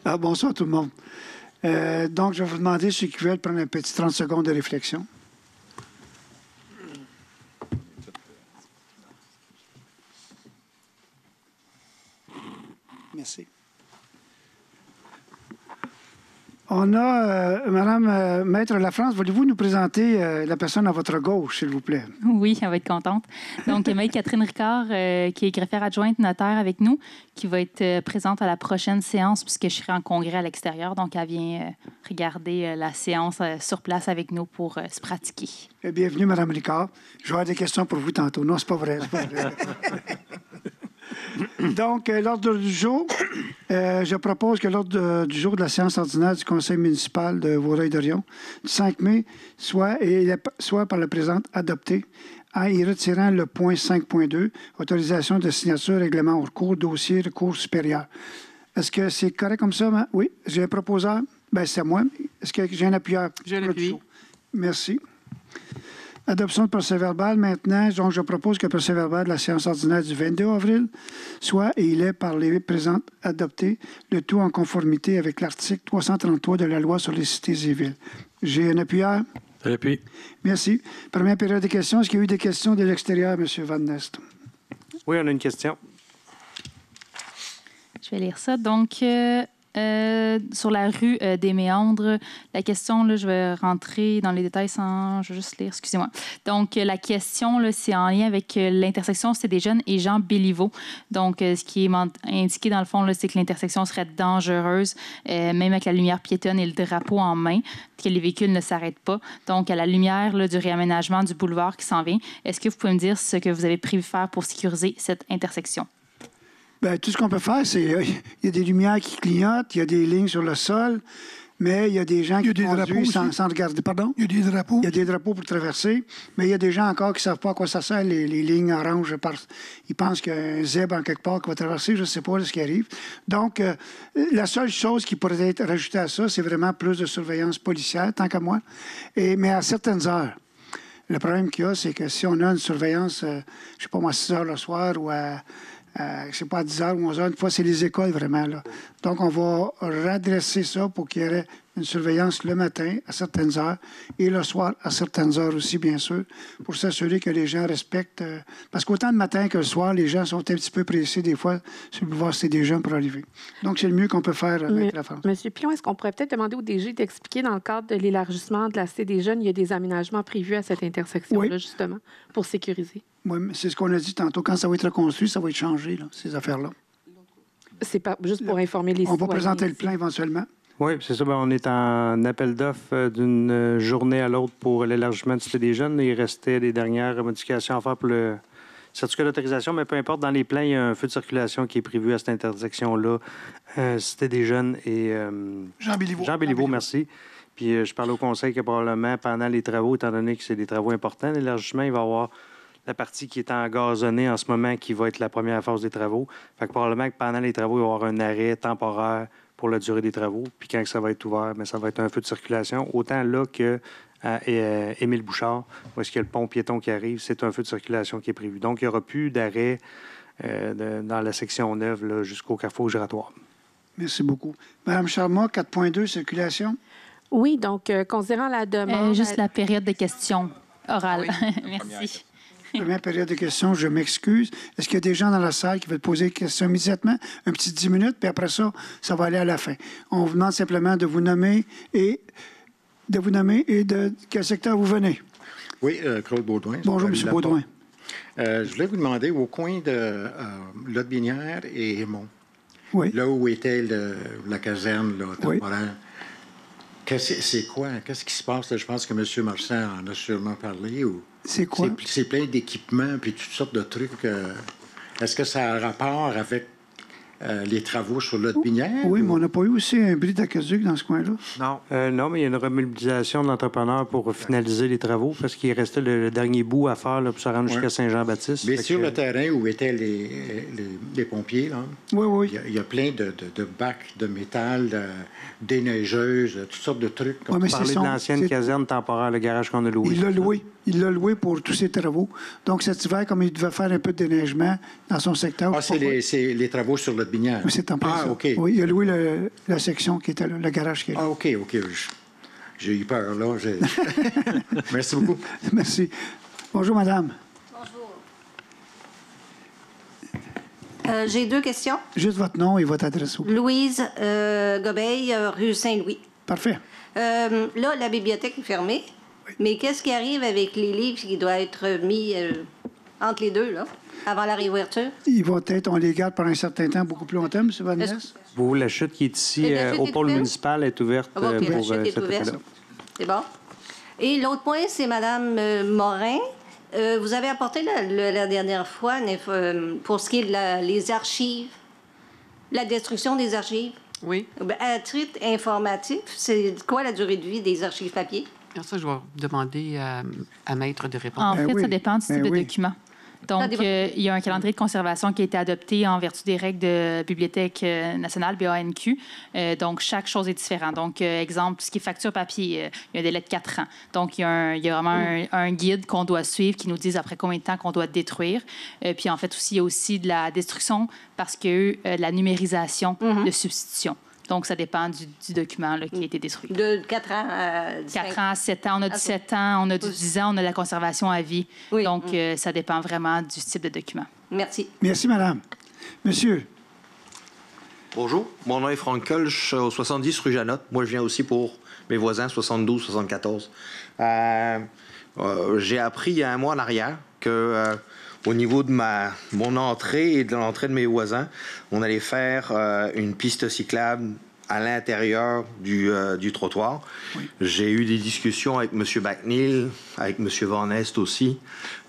Ah, bonsoir tout le monde. Donc, je vais vous demander ceux qui veulent prendre un petit 30 secondes de réflexion. Merci. On a, Madame Maître Lafrance, voulez-vous nous présenter la personne à votre gauche, s'il vous plaît? Oui, elle va être contente. Donc, Maître Catherine Ricard, qui est greffière adjointe notaire avec nous, qui va être présente à la prochaine séance, puisque je serai en congrès à l'extérieur. Donc, elle vient regarder la séance sur place avec nous pour se pratiquer. Bienvenue, Madame Ricard. Je vais avoir des questions pour vous tantôt. Non, c'est pas vrai. C'est pas vrai. Donc, l'ordre du jour, je propose que l'ordre du jour de la séance ordinaire du Conseil municipal de Vaudreuil-Dorion du 5 mai soit par la présente adopté en y retirant le point 5.2, autorisation de signature, règlement hors cours, dossier, recours supérieur. Est-ce que c'est correct comme ça? Oui. J'ai un proposeur? Bien, c'est moi. Est-ce que j'ai un appuyeur? J'ai un appui. Merci. Adoption de procès-verbal maintenant. Donc, je propose que le procès-verbal de la séance ordinaire du 22 avril soit et il est par les présentes adopté, le tout en conformité avec l'article 333 de la loi sur les cités et villes. J'ai un appuyeur? Un appui. Merci. Première période de questions. Est-ce qu'il y a eu des questions de l'extérieur, M. Van Nest? Oui, on a une question. Je vais lire ça. Donc, sur la rue des Méandres, la question, là, je vais rentrer dans les détails sans... Je vais juste lire, excusez-moi. Donc, la question, là, c'est en lien avec l'intersection Cité des Jeunes et Jean Béliveau. Donc, ce qui est indiqué, dans le fond, là, c'est que l'intersection serait dangereuse, même avec la lumière piétonne et le drapeau en main, que les véhicules ne s'arrêtent pas. Donc, à la lumière là, du réaménagement du boulevard qui s'en vient, est-ce que vous pouvez me dire ce que vous avez prévu faire pour sécuriser cette intersection? Bien, tout ce qu'on peut faire, c'est... il y a des lumières qui clignotent, il y a des lignes sur le sol, mais il y a des gens qui conduisent sans regarder. Pardon? Il y a des drapeaux. Il y a des drapeaux pour traverser, mais il y a des gens encore qui ne savent pas à quoi ça sert, les lignes oranges. Ils pensent qu'il y a un zèbre en quelque part qui va traverser, je ne sais pas ce qui arrive. Donc, la seule chose qui pourrait être rajoutée à ça, c'est vraiment plus de surveillance policière, tant qu'à moi, mais à certaines heures. Le problème qu'il y a, c'est que si on a une surveillance, je ne sais pas moi, à 6 heures le soir ou à... je ne sais pas, à 10 h ou 11 h. Une fois, c'est les écoles, vraiment. Là. Donc, on va redresser ça pour qu'il y ait une surveillance le matin à certaines heures et le soir à certaines heures aussi, bien sûr, pour s'assurer que les gens respectent. Parce qu'autant le matin que le soir, les gens sont un petit peu pressés, des fois, sur le boulevard Cité des Jeunes pour arriver. Donc, c'est le mieux qu'on peut faire avec la France. Monsieur Pilon, est-ce qu'on pourrait peut-être demander au DG d'expliquer, dans le cadre de l'élargissement de la Cité des Jeunes, il y a des aménagements prévus à cette intersection-là, justement, pour sécuriser? Oui, c'est ce qu'on a dit tantôt. Quand ça va être reconstruit, ça va être changé, là, ces affaires-là. C'est pas juste pour informer les citoyens. On va présenter le plan éventuellement. Oui, c'est ça. Bien, on est en appel d'offres d'une journée à l'autre pour l'élargissement du Cité des Jeunes. Il restait des dernières modifications à faire pour le certificat d'autorisation, mais peu importe, dans les plans, il y a un feu de circulation qui est prévu à cette intersection-là. Cité des Jeunes et... Jean Béliveau. Jean Béliveau, merci. Puis je parle au conseil que probablement, pendant les travaux, étant donné que c'est des travaux importants, l'élargissement, il va y avoir la partie qui est engazonnée en ce moment, qui va être la première phase des travaux. Fait que probablement que pendant les travaux, il va y avoir un arrêt temporaire pour la durée des travaux. Puis quand ça va être ouvert, bien, ça va être un feu de circulation. Autant là que à Émile Bouchard, où est-ce qu'il y a le pont piéton qui arrive, c'est un feu de circulation qui est prévu. Donc, il n'y aura plus d'arrêt dans la section neuve là, jusqu'au carrefour giratoire. Merci beaucoup. Madame Charmot, 4.2, circulation. Oui, donc, considérant la demande... juste la période de questions orales. Oui. Merci. Première période de questions, je m'excuse. Est-ce qu'il y a des gens dans la salle qui veulent poser des questions immédiatement? Un petit 10 minutes, puis après ça, ça va aller à la fin. On vous demande simplement de vous nommer et de quel secteur vous venez. Oui, Claude Baudouin. Bonjour, M. Baudouin. Je voulais vous demander, au coin de Lotbinière et Aymon, oui. Là où était la caserne là, temporaire, oui. C'est quoi? Qu'est-ce qui se passe? Là? Je pense que M. Marchand en a sûrement parlé. Ou... C'est quoi? C'est plein d'équipements puis toutes sortes de trucs. Est-ce que ça a rapport avec les travaux sur Lotbinière? Oui, mais on n'a pas eu aussi un bris d'aqueduc dans ce coin-là? Non. Non, mais il y a une remobilisation de l'entrepreneur pour finaliser les travaux parce qu'il restait le dernier bout à faire là, pour se rendre jusqu'à Saint-Jean-Baptiste. Mais sur le terrain où étaient les pompiers, là, oui. Il y a plein de bacs de métal, déneigeuses, toutes sortes de trucs. On parlait de l'ancienne caserne temporaire, le garage qu'on a loué. Il l'a loué pour tous ses travaux. Donc, cet hiver, comme il devait faire un peu de déneigement dans son secteur... c'est les travaux sur le Lotbinière. Mais c'est en plein ça. OK. Oui, il a loué la section qui était là, le garage qui est là. Ah, OK. J'ai eu peur, là. Merci beaucoup. Merci. Bonjour, madame. J'ai 2 questions. Juste votre nom et votre adresse. Louise Gobeil, rue Saint-Louis. Parfait. Là, la bibliothèque est fermée. Oui. Mais qu'est-ce qui arrive avec les livres qui doivent être mis entre les deux, là, avant la réouverture? Ils vont être, on les garde pendant un certain temps, beaucoup plus longtemps, M. Van Ness. Vous, la chute qui est ici au pôle municipal est ouverte pour cette ouverte. C'est bon. Et l'autre point, c'est Mme Morin. Vous avez apporté la dernière fois pour ce qui est de les archives, la destruction des archives. Oui. À titre informatif, c'est quoi la durée de vie des archives papier? Alors ça, je vais demander à Maître de répondre. En fait, ça dépend du type de document. Donc, il y a un calendrier de conservation qui a été adopté en vertu des règles de Bibliothèque nationale, BANQ. Donc, chaque chose est différente. Donc, exemple, tout ce qui est facture papier, il y a un délai de 4 ans. Donc, il y a vraiment un guide qu'on doit suivre qui nous dit après combien de temps qu'on doit détruire. Puis, en fait, il y a aussi de la destruction parce qu'il y a eu de la numérisation de substitution. Donc, ça dépend du document là, qui a été détruit. De 4 ans à 4 ans à 7 ans. On a du 7 ans, on a du 10 ans, on a de la conservation à vie. Oui. Donc, ça dépend vraiment du type de document. Merci. Merci, madame. Monsieur. Bonjour. Mon nom est Franck Kolsch, au 70 rue Janotte. Moi, je viens aussi pour mes voisins, 72, 74. J'ai appris il y a un mois en arrière que... au niveau de mon entrée et de l'entrée de mes voisins, on allait faire une piste cyclable à l'intérieur du trottoir. Oui. J'ai eu des discussions avec M. McNeil, avec M. Van Est aussi,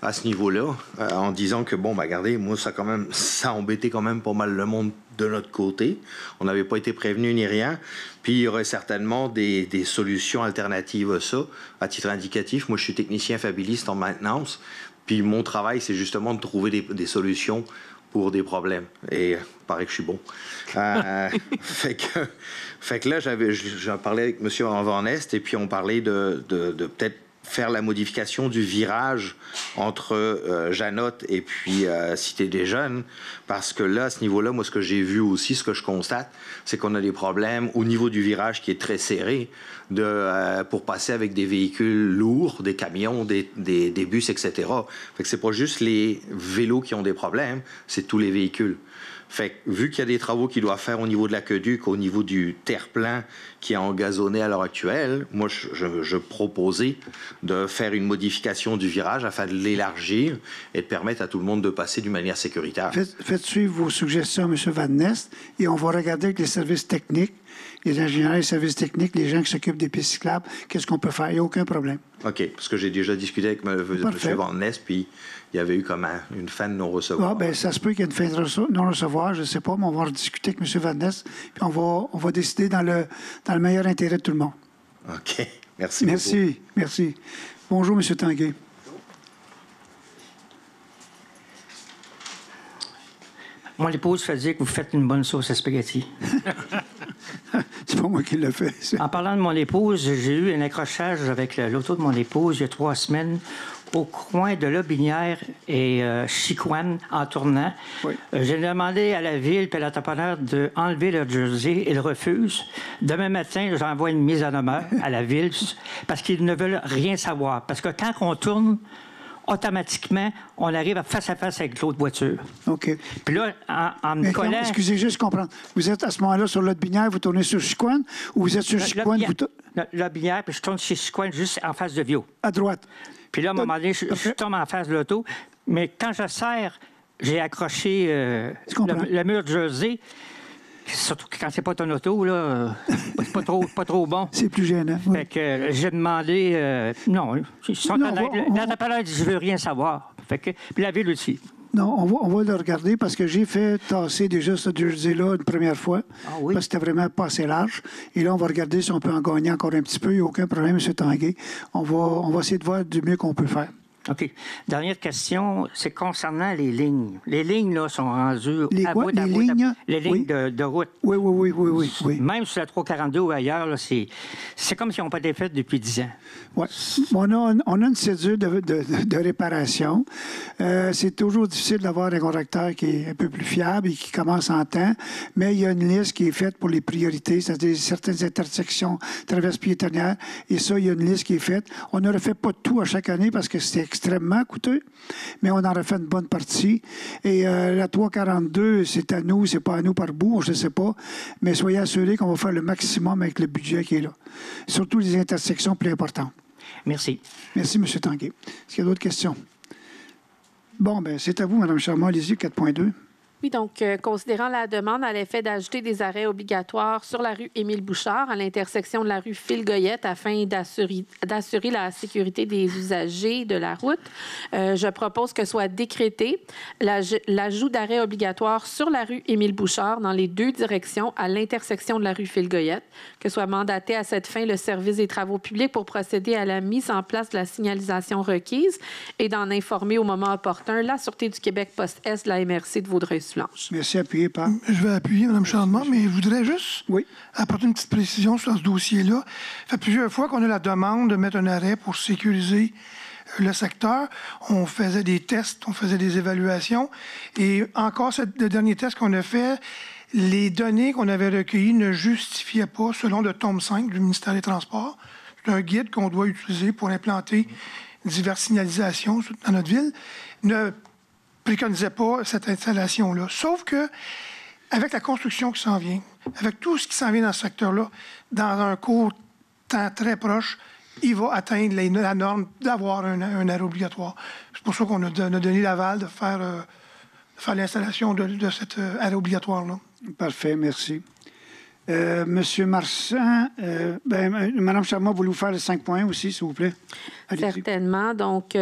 à ce niveau-là, en disant que, bon, regardez, moi, ça embêtait quand même pas mal le monde de notre côté. On n'avait pas été prévenus ni rien. Puis, il y aurait certainement des solutions alternatives à ça. À titre indicatif, moi, je suis technicien fabiliste en maintenance. Puis mon travail, c'est justement de trouver des solutions pour des problèmes. Et il paraît que je suis bon. Fait que là, j'en parlais avec M. Van Est, et puis on parlait de peut-être faire la modification du virage entre Janotte et puis Cité des Jeunes, parce que là, à ce niveau-là, moi, ce que j'ai vu aussi, ce que je constate, c'est qu'on a des problèmes au niveau du virage qui est très serré pour passer avec des véhicules lourds, des camions, des bus, etc. Fait que c'est pas juste les vélos qui ont des problèmes, c'est tous les véhicules. Fait que, vu qu'il y a des travaux qui doivent faire au niveau de l'aqueduc, au niveau du terre-plein qui est engazonné à l'heure actuelle, moi, je proposais de faire une modification du virage afin de l'élargir et de permettre à tout le monde de passer d'une manière sécuritaire. Faites suivre vos suggestions à M. Van Nest et on va regarder avec les services techniques, les ingénieurs, les services techniques, les gens qui s'occupent des pistes cyclables, qu'est-ce qu'on peut faire. Il n'y a aucun problème. OK, parce que j'ai déjà discuté avec M. Van Nest, puis il y avait eu comme une fin de non-recevoir. Ah, bien, ça se peut qu'il y ait une fin de non-recevoir, je ne sais pas, mais on va en discuter avec M. Van Nest, puis on va décider dans le meilleur intérêt de tout le monde. OK, merci beaucoup. Merci. Bonjour, M. Tanguay. Mon épouse fait dire que vous faites une bonne sauce à spaghetti. C'est pas moi qui l'ai fait. En parlant de mon épouse, j'ai eu un accrochage avec l'auto de mon épouse il y a 3 semaines au coin de Lotbinière et Chicoine en tournant. Oui. J'ai demandé à la ville et à l'entrepreneur d'enlever le jersey. Ils refusent. Demain matin, j'envoie une mise en demeure à la ville parce qu'ils ne veulent rien savoir. Parce que quand on tourne, automatiquement, on arrive face à face avec l'autre voiture. OK. Puis là, en me collant... Excusez, juste comprendre. Vous êtes à ce moment-là sur Lotbinière, vous tournez sur Chicoine, ou vous êtes sur Chicoine... Lotbinière, puis je tourne chez Chicoine juste en face de Vio. À droite. Puis là, à un moment donné, je tombe en face de l'auto. Mais quand je serre, j'ai accroché le mur de jersey. Surtout que quand c'est pas ton auto, là, c'est pas trop bon. C'est plus gênant. Oui. Fait que j'ai demandé... non, ils sont honnêtes. L'entrepreneur dit « je veux rien savoir ». Fait que, puis la ville aussi. Non, on va le regarder parce que j'ai fait tasser déjà ce jersey-là une première fois. Ah oui? Parce que c'était vraiment pas assez large. Et là, on va regarder si on peut en gagner encore un petit peu. Il n'y a aucun problème, M. Tanguay. On va essayer de voir du mieux qu'on peut faire. OK. Dernière question, c'est concernant les lignes. Les lignes, là, sont rendues Les quoi? Les lignes? Les lignes de route. Oui. Même sur la 342 ou ailleurs, là, c'est comme si on n'ont pas été faites depuis 10 ans. Oui. On a une cédule de réparation. C'est toujours difficile d'avoir un contracteur qui est un peu plus fiable et qui commence en temps, mais il y a une liste qui est faite pour les priorités, c'est-à-dire certaines intersections, traverses piétonnières, et ça, il y a une liste qui est faite. On ne refait pas tout à chaque année parce que c'est extrêmement coûteux, mais on en refait une bonne partie. Et la 342, c'est à nous, c'est pas à nous par bout, je ne sais pas, mais soyez assurés qu'on va faire le maximum avec le budget qui est là. Surtout les intersections plus importantes. Merci. Merci, M. Tanguay. Est-ce qu'il y a d'autres questions? Bon, bien, c'est à vous, Mme Charmant. Allez-y, 4.2. Oui, donc, considérant la demande à l'effet d'ajouter des arrêts obligatoires sur la rue Émile-Bouchard à l'intersection de la rue Phil-Goyette afin d'assurer la sécurité des usagers de la route, je propose que soit décrété l'ajout d'arrêts obligatoires sur la rue Émile-Bouchard dans les deux directions à l'intersection de la rue Phil-Goyette, que soit mandaté à cette fin le service des travaux publics pour procéder à la mise en place de la signalisation requise et d'en informer au moment opportun la Sûreté du Québec Post-Est de la MRC de Vaudreuil-Soulanges. Merci. Appuyé par... Je vais appuyer, Mme Charmant, mais je voudrais juste apporter une petite précision sur ce dossier-là. Ça fait plusieurs fois qu'on a la demande de mettre un arrêt pour sécuriser le secteur. On faisait des tests, on faisait des évaluations. Et encore, le dernier test qu'on a fait, les données qu'on avait recueillies ne justifiaient pas, selon le tome 5 du ministère des Transports. C'est un guide qu'on doit utiliser pour implanter diverses signalisations dans notre ville. Ne préconisait pas cette installation-là. Sauf que, avec la construction qui s'en vient, avec tout ce qui s'en vient dans ce secteur-là, dans un court temps très proche, il va atteindre la norme d'avoir un arrêt obligatoire. C'est pour ça qu'on a donné l'aval de faire l'installation de cet arrêt obligatoire-là. Parfait, merci. Monsieur Marchand, Mme Charmant, voulez-vous faire le 5 points aussi, s'il vous plaît? Allez-y. Certainement. Donc,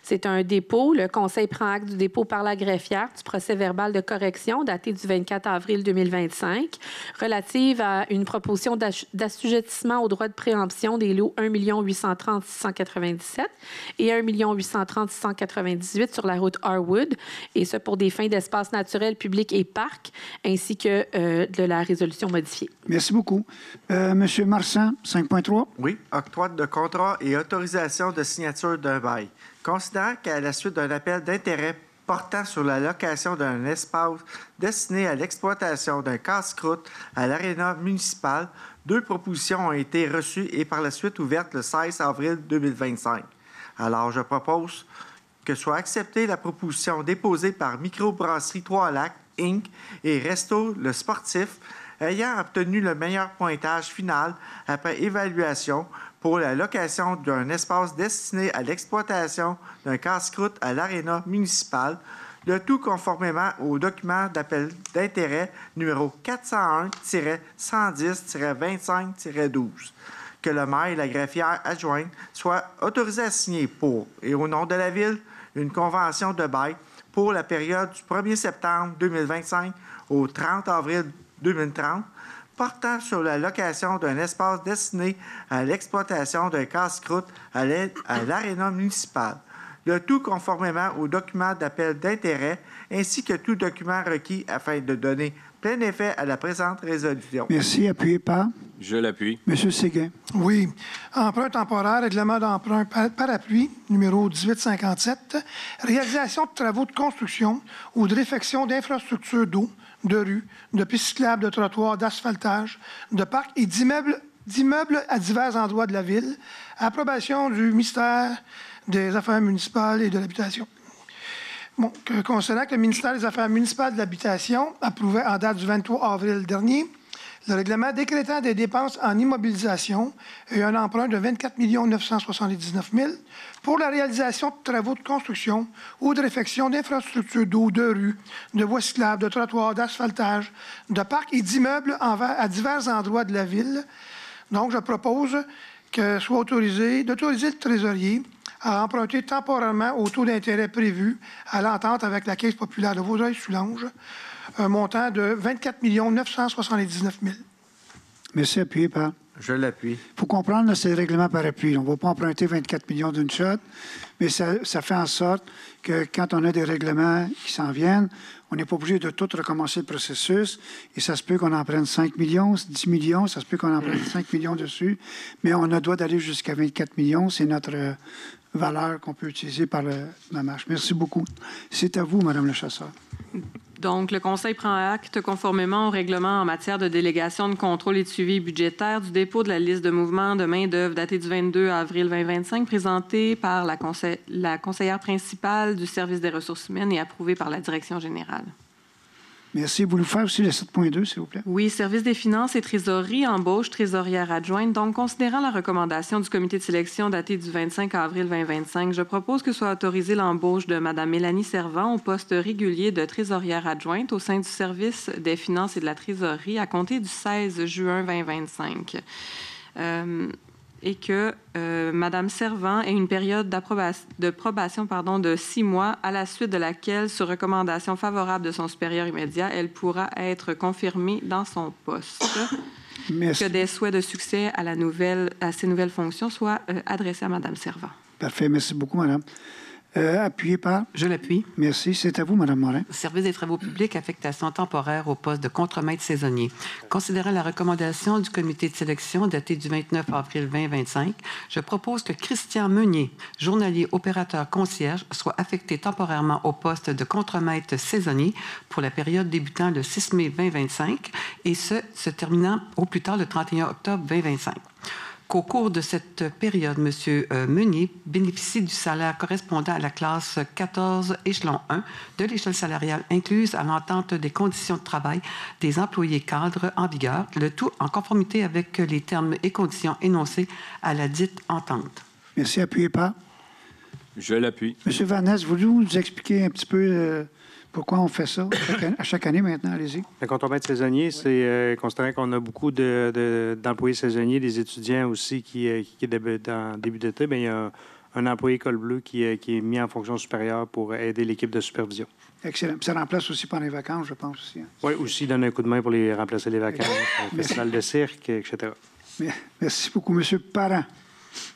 c'est un dépôt. Le Conseil prend acte du dépôt par la greffière du procès verbal de correction daté du 24 avril 2025 relative à une proposition d'assujettissement au droit de préemption des lots 1 830 697 et 1 830 698 sur la route Harwood, et ce pour des fins d'espace naturel, public et parc, ainsi que de la résolution modifiée. Merci beaucoup. Monsieur Marchand, 5.3. Oui, octroi de contrat et autorisation de signature d'un bail. Considérant qu'à la suite d'un appel d'intérêt portant sur la location d'un espace destiné à l'exploitation d'un casse-croûte à l'aréna municipal, 2 propositions ont été reçues et par la suite ouvertes le 16 avril 2025. Alors, je propose que soit acceptée la proposition déposée par Microbrasserie Trois-Lacs, Inc. et Resto Le Sportif, ayant obtenu le meilleur pointage final après évaluation pour la location d'un espace destiné à l'exploitation d'un casse-croûte à l'aréna municipal, le tout conformément au document d'appel d'intérêt numéro 401-110-25-12, que le maire et la greffière adjointe soient autorisés à signer pour, et au nom de la Ville, une convention de bail pour la période du 1er septembre 2025 au 30 avril 2030, portant sur la location d'un espace destiné à l'exploitation d'un casse-croûte à l'aréna municipal. Le tout conformément au document d'appel d'intérêt ainsi que tout document requis afin de donner plein effet à la présente résolution. Merci. Appuyé par? Je l'appuie. Monsieur Séguin. Oui. Emprunt temporaire, règlement d'emprunt parapluie, numéro 1857. Réalisation de travaux de construction ou de réfection d'infrastructures d'eau, de rues, de pistes cyclables, de trottoirs, d'asphaltage, de parcs et d'immeubles à divers endroits de la ville. Approbation du ministère des Affaires municipales et de l'Habitation. Bon, considérant que le ministère des Affaires municipales et de l'Habitation approuvait en date du 23 avril dernier le règlement décrétant des dépenses en immobilisation et un emprunt de 24 979 000 pour la réalisation de travaux de construction ou de réfection d'infrastructures d'eau, de rues, de voies cyclables, de trottoirs, d'asphaltage, de parcs et d'immeubles à divers endroits de la ville. Donc, je propose que soit d'autoriser le trésorier à emprunter temporairement au taux d'intérêt prévu à l'entente avec la Caisse populaire de Vaudreuil-Soulanges, un montant de 24 979 000. Merci. Appuyé par? Je l'appuie. Il faut comprendre, là, c'est le règlement par appui. On ne va pas emprunter 24 millions d'une shot, mais ça fait en sorte que quand on a des règlements qui s'en viennent, on n'est pas obligé de tout recommencer le processus. Et ça se peut qu'on en prenne 5 millions, 10 millions, ça se peut qu'on en prenne 5 millions dessus, mais on a le droit d'aller jusqu'à 24 millions. C'est notre valeur qu'on peut utiliser par la marche. Merci beaucoup. C'est à vous, Mme le chasseur. Donc, le Conseil prend acte conformément au règlement en matière de délégation de contrôle et de suivi budgétaire du dépôt de la liste de mouvements de main-d'œuvre datée du 22 avril 2025, présentée par la conseillère principale du Service des ressources humaines et approuvée par la Direction générale. Merci. Vous nous faire aussi le 7.2, s'il vous plaît? Oui, Service des finances et trésorerie, embauche trésorière adjointe. Donc, considérant la recommandation du comité de sélection datée du 25 avril 2025, je propose que soit autorisée l'embauche de Mme Mélanie Servant au poste régulier de trésorière adjointe au sein du Service des finances et de la trésorerie à compter du 16 juin 2025. Et que Mme Servant ait une période de probation de 6 mois, à la suite de laquelle, sur recommandation favorable de son supérieur immédiat, elle pourra être confirmée dans son poste. Merci. Que des souhaits de succès à ces nouvelles fonctions soient adressés à Mme Servant. Parfait. Merci beaucoup, Madame. Appuyé par? Je l'appuie. Merci. C'est à vous, Mme Morin. Service des travaux publics, affectation temporaire au poste de contremaître saisonnier. Considérant la recommandation du comité de sélection datée du 29 avril 2025, je propose que Christian Meunier, journalier opérateur concierge, soit affecté temporairement au poste de contremaître saisonnier pour la période débutant le 6 mai 2025 et se terminant au plus tard le 31 octobre 2025. Qu'au cours de cette période, M. Meunier bénéficie du salaire correspondant à la classe 14, échelon 1, de l'échelle salariale incluse à l'entente des conditions de travail des employés cadres en vigueur, le tout en conformité avec les termes et conditions énoncés à la dite entente. Merci. Appuyé par? Je l'appuie. M. Van Ness, voulez-vous nous expliquer un petit peu pourquoi on fait ça à chaque année maintenant? Allez-y. Le contremaître saisonnier, c'est considérant qu'on a beaucoup d'employés saisonniers, des étudiants aussi qui débutent en début d'été. Bien, il y a un employé col bleu qui est mis en fonction supérieure pour aider l'équipe de supervision. Excellent. Puis ça remplace aussi pendant les vacances, je pense aussi. Hein? Oui, aussi donner un coup de main pour les remplacer les vacances, festival de cirque, etc. Merci beaucoup. M. Parent.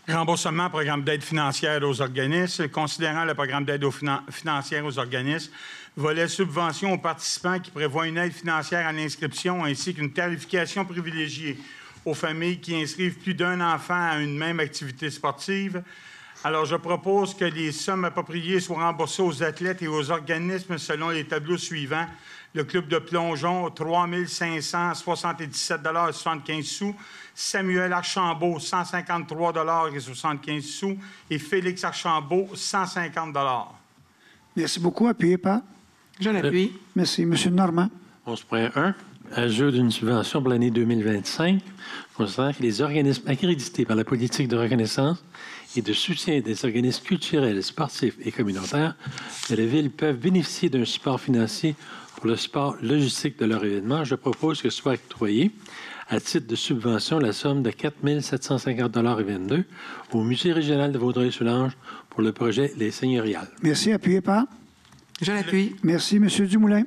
Remboursement, programme d'aide financière aux organismes. Considérant le programme d'aide financière aux organismes, volet subvention aux participants qui prévoit une aide financière à l'inscription ainsi qu'une tarification privilégiée aux familles qui inscrivent plus d'un enfant à une même activité sportive. Alors, je propose que les sommes appropriées soient remboursées aux athlètes et aux organismes selon les tableaux suivants. Le club de plongeon, 3 577,75 $. Samuel Archambault, 153,75 $. Et Félix Archambault, 150 $. Merci beaucoup. Appuyé par? Je l'appuie. Merci. M. Normand. 11.1. Ajout d'une subvention pour l'année 2025, considérant que les organismes accrédités par la politique de reconnaissance et de soutien des organismes culturels, sportifs et communautaires de la Ville peuvent bénéficier d'un support financier pour le support logistique de leur événement. Je propose que soit octroyé à titre de subvention la somme de 4 750,22 $ au Musée régional de Vaudreuil-Soulanges pour le projet Les Seigneuriales. Merci. Appuyé par? Je l'appuie. Merci. M. Dumoulin.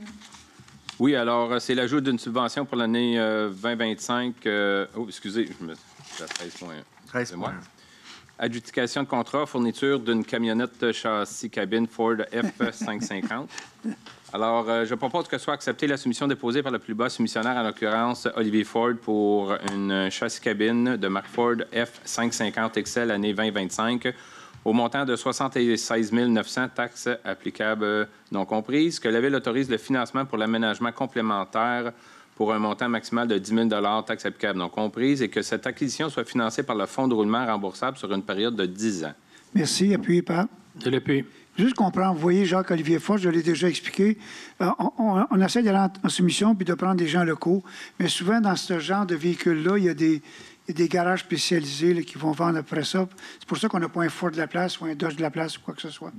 Oui, alors, c'est l'ajout d'une subvention pour l'année 2025. Excusez, c'est à 13 points. Adjudication de contrat, fourniture d'une camionnette châssis cabine Ford F550. Alors, je propose que soit acceptée la soumission déposée par le plus bas soumissionnaire, en l'occurrence Olivier Ford, pour une châssis cabine de marque Ford F550 XL année 2025 au montant de 76 900 taxes applicables non comprises, que la Ville autorise le financement pour l'aménagement complémentaire pour un montant maximal de 10 000 $ taxes applicables non comprises et que cette acquisition soit financée par le fonds de roulement remboursable sur une période de 10 ans. Merci. Appuyé par? Je l'appuie. Juste comprendre, vous voyez, Jacques-Olivier Fort, je l'ai déjà expliqué, on essaie d'aller en soumission puis de prendre des gens locaux, mais souvent, dans ce genre de véhicules-là, il y a des garages spécialisés là, qui vont vendre après ça. C'est pour ça qu'on n'a pas un Ford de la place ou un Dodge de la place ou quoi que ce soit.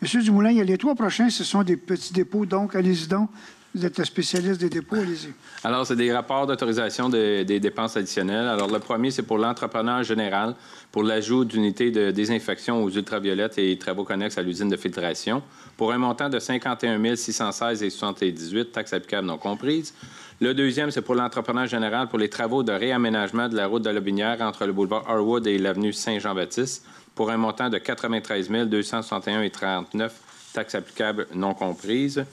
Monsieur Dumoulin, il y a les 3 prochains, ce sont des petits dépôts, donc allez-y donc. Vous êtes le spécialiste des dépôts, allez-y. Alors, c'est des rapports d'autorisation des dépenses additionnelles. Alors, le premier, c'est pour l'entrepreneur général, pour l'ajout d'unités de désinfection aux ultraviolettes et travaux connexes à l'usine de filtration, pour un montant de 51 616,78 taxes applicables non comprises. Le deuxième, c'est pour l'entrepreneur général pour les travaux de réaménagement de la route de Lobinière entre le boulevard Harwood et l'avenue Saint-Jean-Baptiste pour un montant de 93 261,39 taxes applicables non comprises.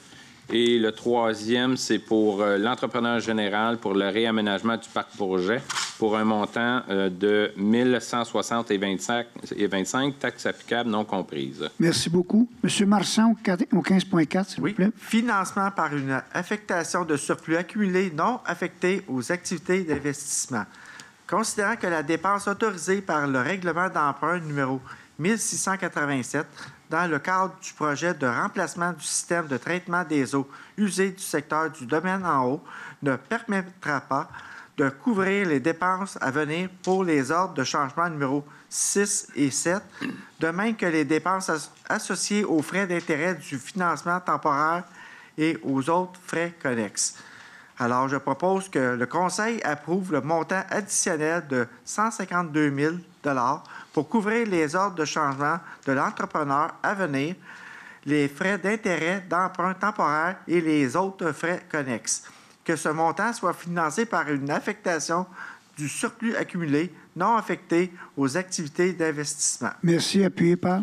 Et le troisième, c'est pour l'entrepreneur général pour le réaménagement du parc Bourget pour un montant de 1 160,25 taxes applicables non comprises. Merci beaucoup. M. Marchand, au 15.4, s'il vous plaît. Financement par une affectation de surplus accumulé non affecté aux activités d'investissement. Considérant que la dépense autorisée par le règlement d'emprunt numéro 1687 dans le cadre du projet de remplacement du système de traitement des eaux usées du secteur du domaine en haut ne permettra pas de couvrir les dépenses à venir pour les ordres de changement numéro 6 et 7, de même que les dépenses associées aux frais d'intérêt du financement temporaire et aux autres frais connexes. Alors, je propose que le Conseil approuve le montant additionnel de 152 000 $ pour couvrir les ordres de changement de l'entrepreneur à venir, les frais d'intérêt d'emprunt temporaire et les autres frais connexes. Que ce montant soit financé par une affectation du surplus accumulé non affecté aux activités d'investissement. Merci. Appuyé par?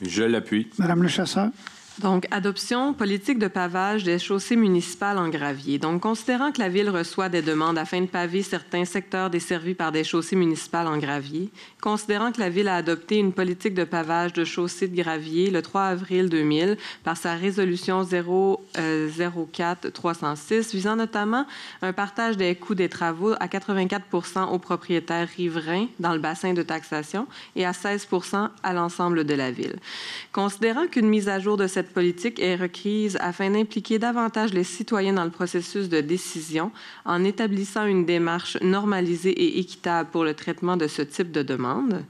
Je l'appuie. Madame Le Chasseur. Donc, adoption, politique de pavage des chaussées municipales en gravier. Donc, considérant que la Ville reçoit des demandes afin de paver certains secteurs desservis par des chaussées municipales en gravier, considérant que la Ville a adopté une politique de pavage de chaussées de gravier le 3 avril 2000 par sa résolution 004-306 visant notamment un partage des coûts des travaux à 84 % aux propriétaires riverains dans le bassin de taxation et à 16 % à l'ensemble de la Ville. Considérant qu'une mise à jour de cette politique est requise afin d'impliquer davantage les citoyens dans le processus de décision en établissant une démarche normalisée et équitable pour le traitement de ce type de demande.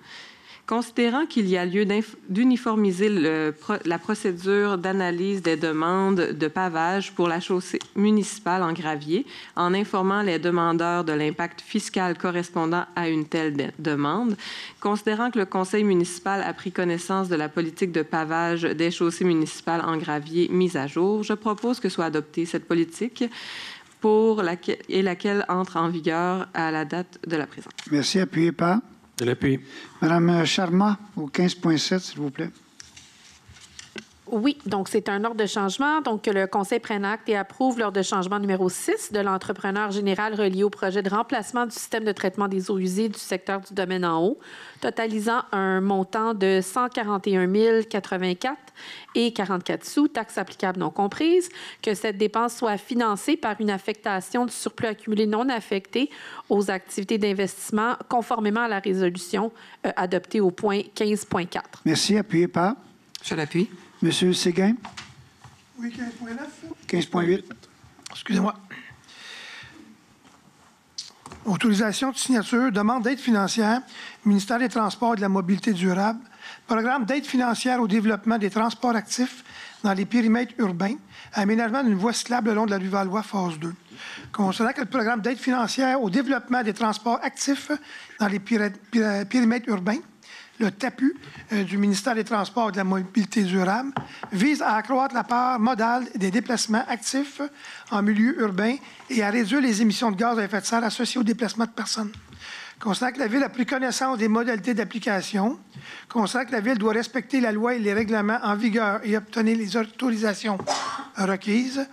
Considérant qu'il y a lieu d'uniformiser la procédure d'analyse des demandes de pavage pour la chaussée municipale en gravier en informant les demandeurs de l'impact fiscal correspondant à une telle demande, considérant que le Conseil municipal a pris connaissance de la politique de pavage des chaussées municipales en gravier mise à jour, je propose que soit adoptée cette politique laquelle entre en vigueur à la date de la présente. Merci. Appuyé par? Je l'appuie. Madame Charma, au 15.7, s'il vous plaît. Oui, donc c'est un ordre de changement. Donc, que le Conseil prenne acte et approuve l'ordre de changement numéro 6 de l'entrepreneur général relié au projet de remplacement du système de traitement des eaux usées du secteur du domaine en haut, totalisant un montant de 141 084 et 44 sous, taxes applicables non comprises, que cette dépense soit financée par une affectation du surplus accumulé non affecté aux activités d'investissement conformément à la résolution adoptée au point 15.4. Merci. Appuyé par? Je l'appuie. Monsieur Séguin. Oui, 15.9. 15.8. Excusez-moi. Autorisation de signature, demande d'aide financière, ministère des Transports et de la Mobilité durable, programme d'aide financière au développement des transports actifs dans les périmètres urbains, aménagement d'une voie cyclable le long de la rue Valois, phase 2. Considérant que le programme d'aide financière au développement des transports actifs dans les périmètres urbains, le TAPU du ministère des Transports et de la Mobilité durable, vise à accroître la part modale des déplacements actifs en milieu urbain et à réduire les émissions de gaz à effet de serre associées au déplacement de personnes. Considérant que la Ville a pris connaissance des modalités d'application, considérant que la Ville doit respecter la loi et les règlements en vigueur et obtenir les autorisations requises,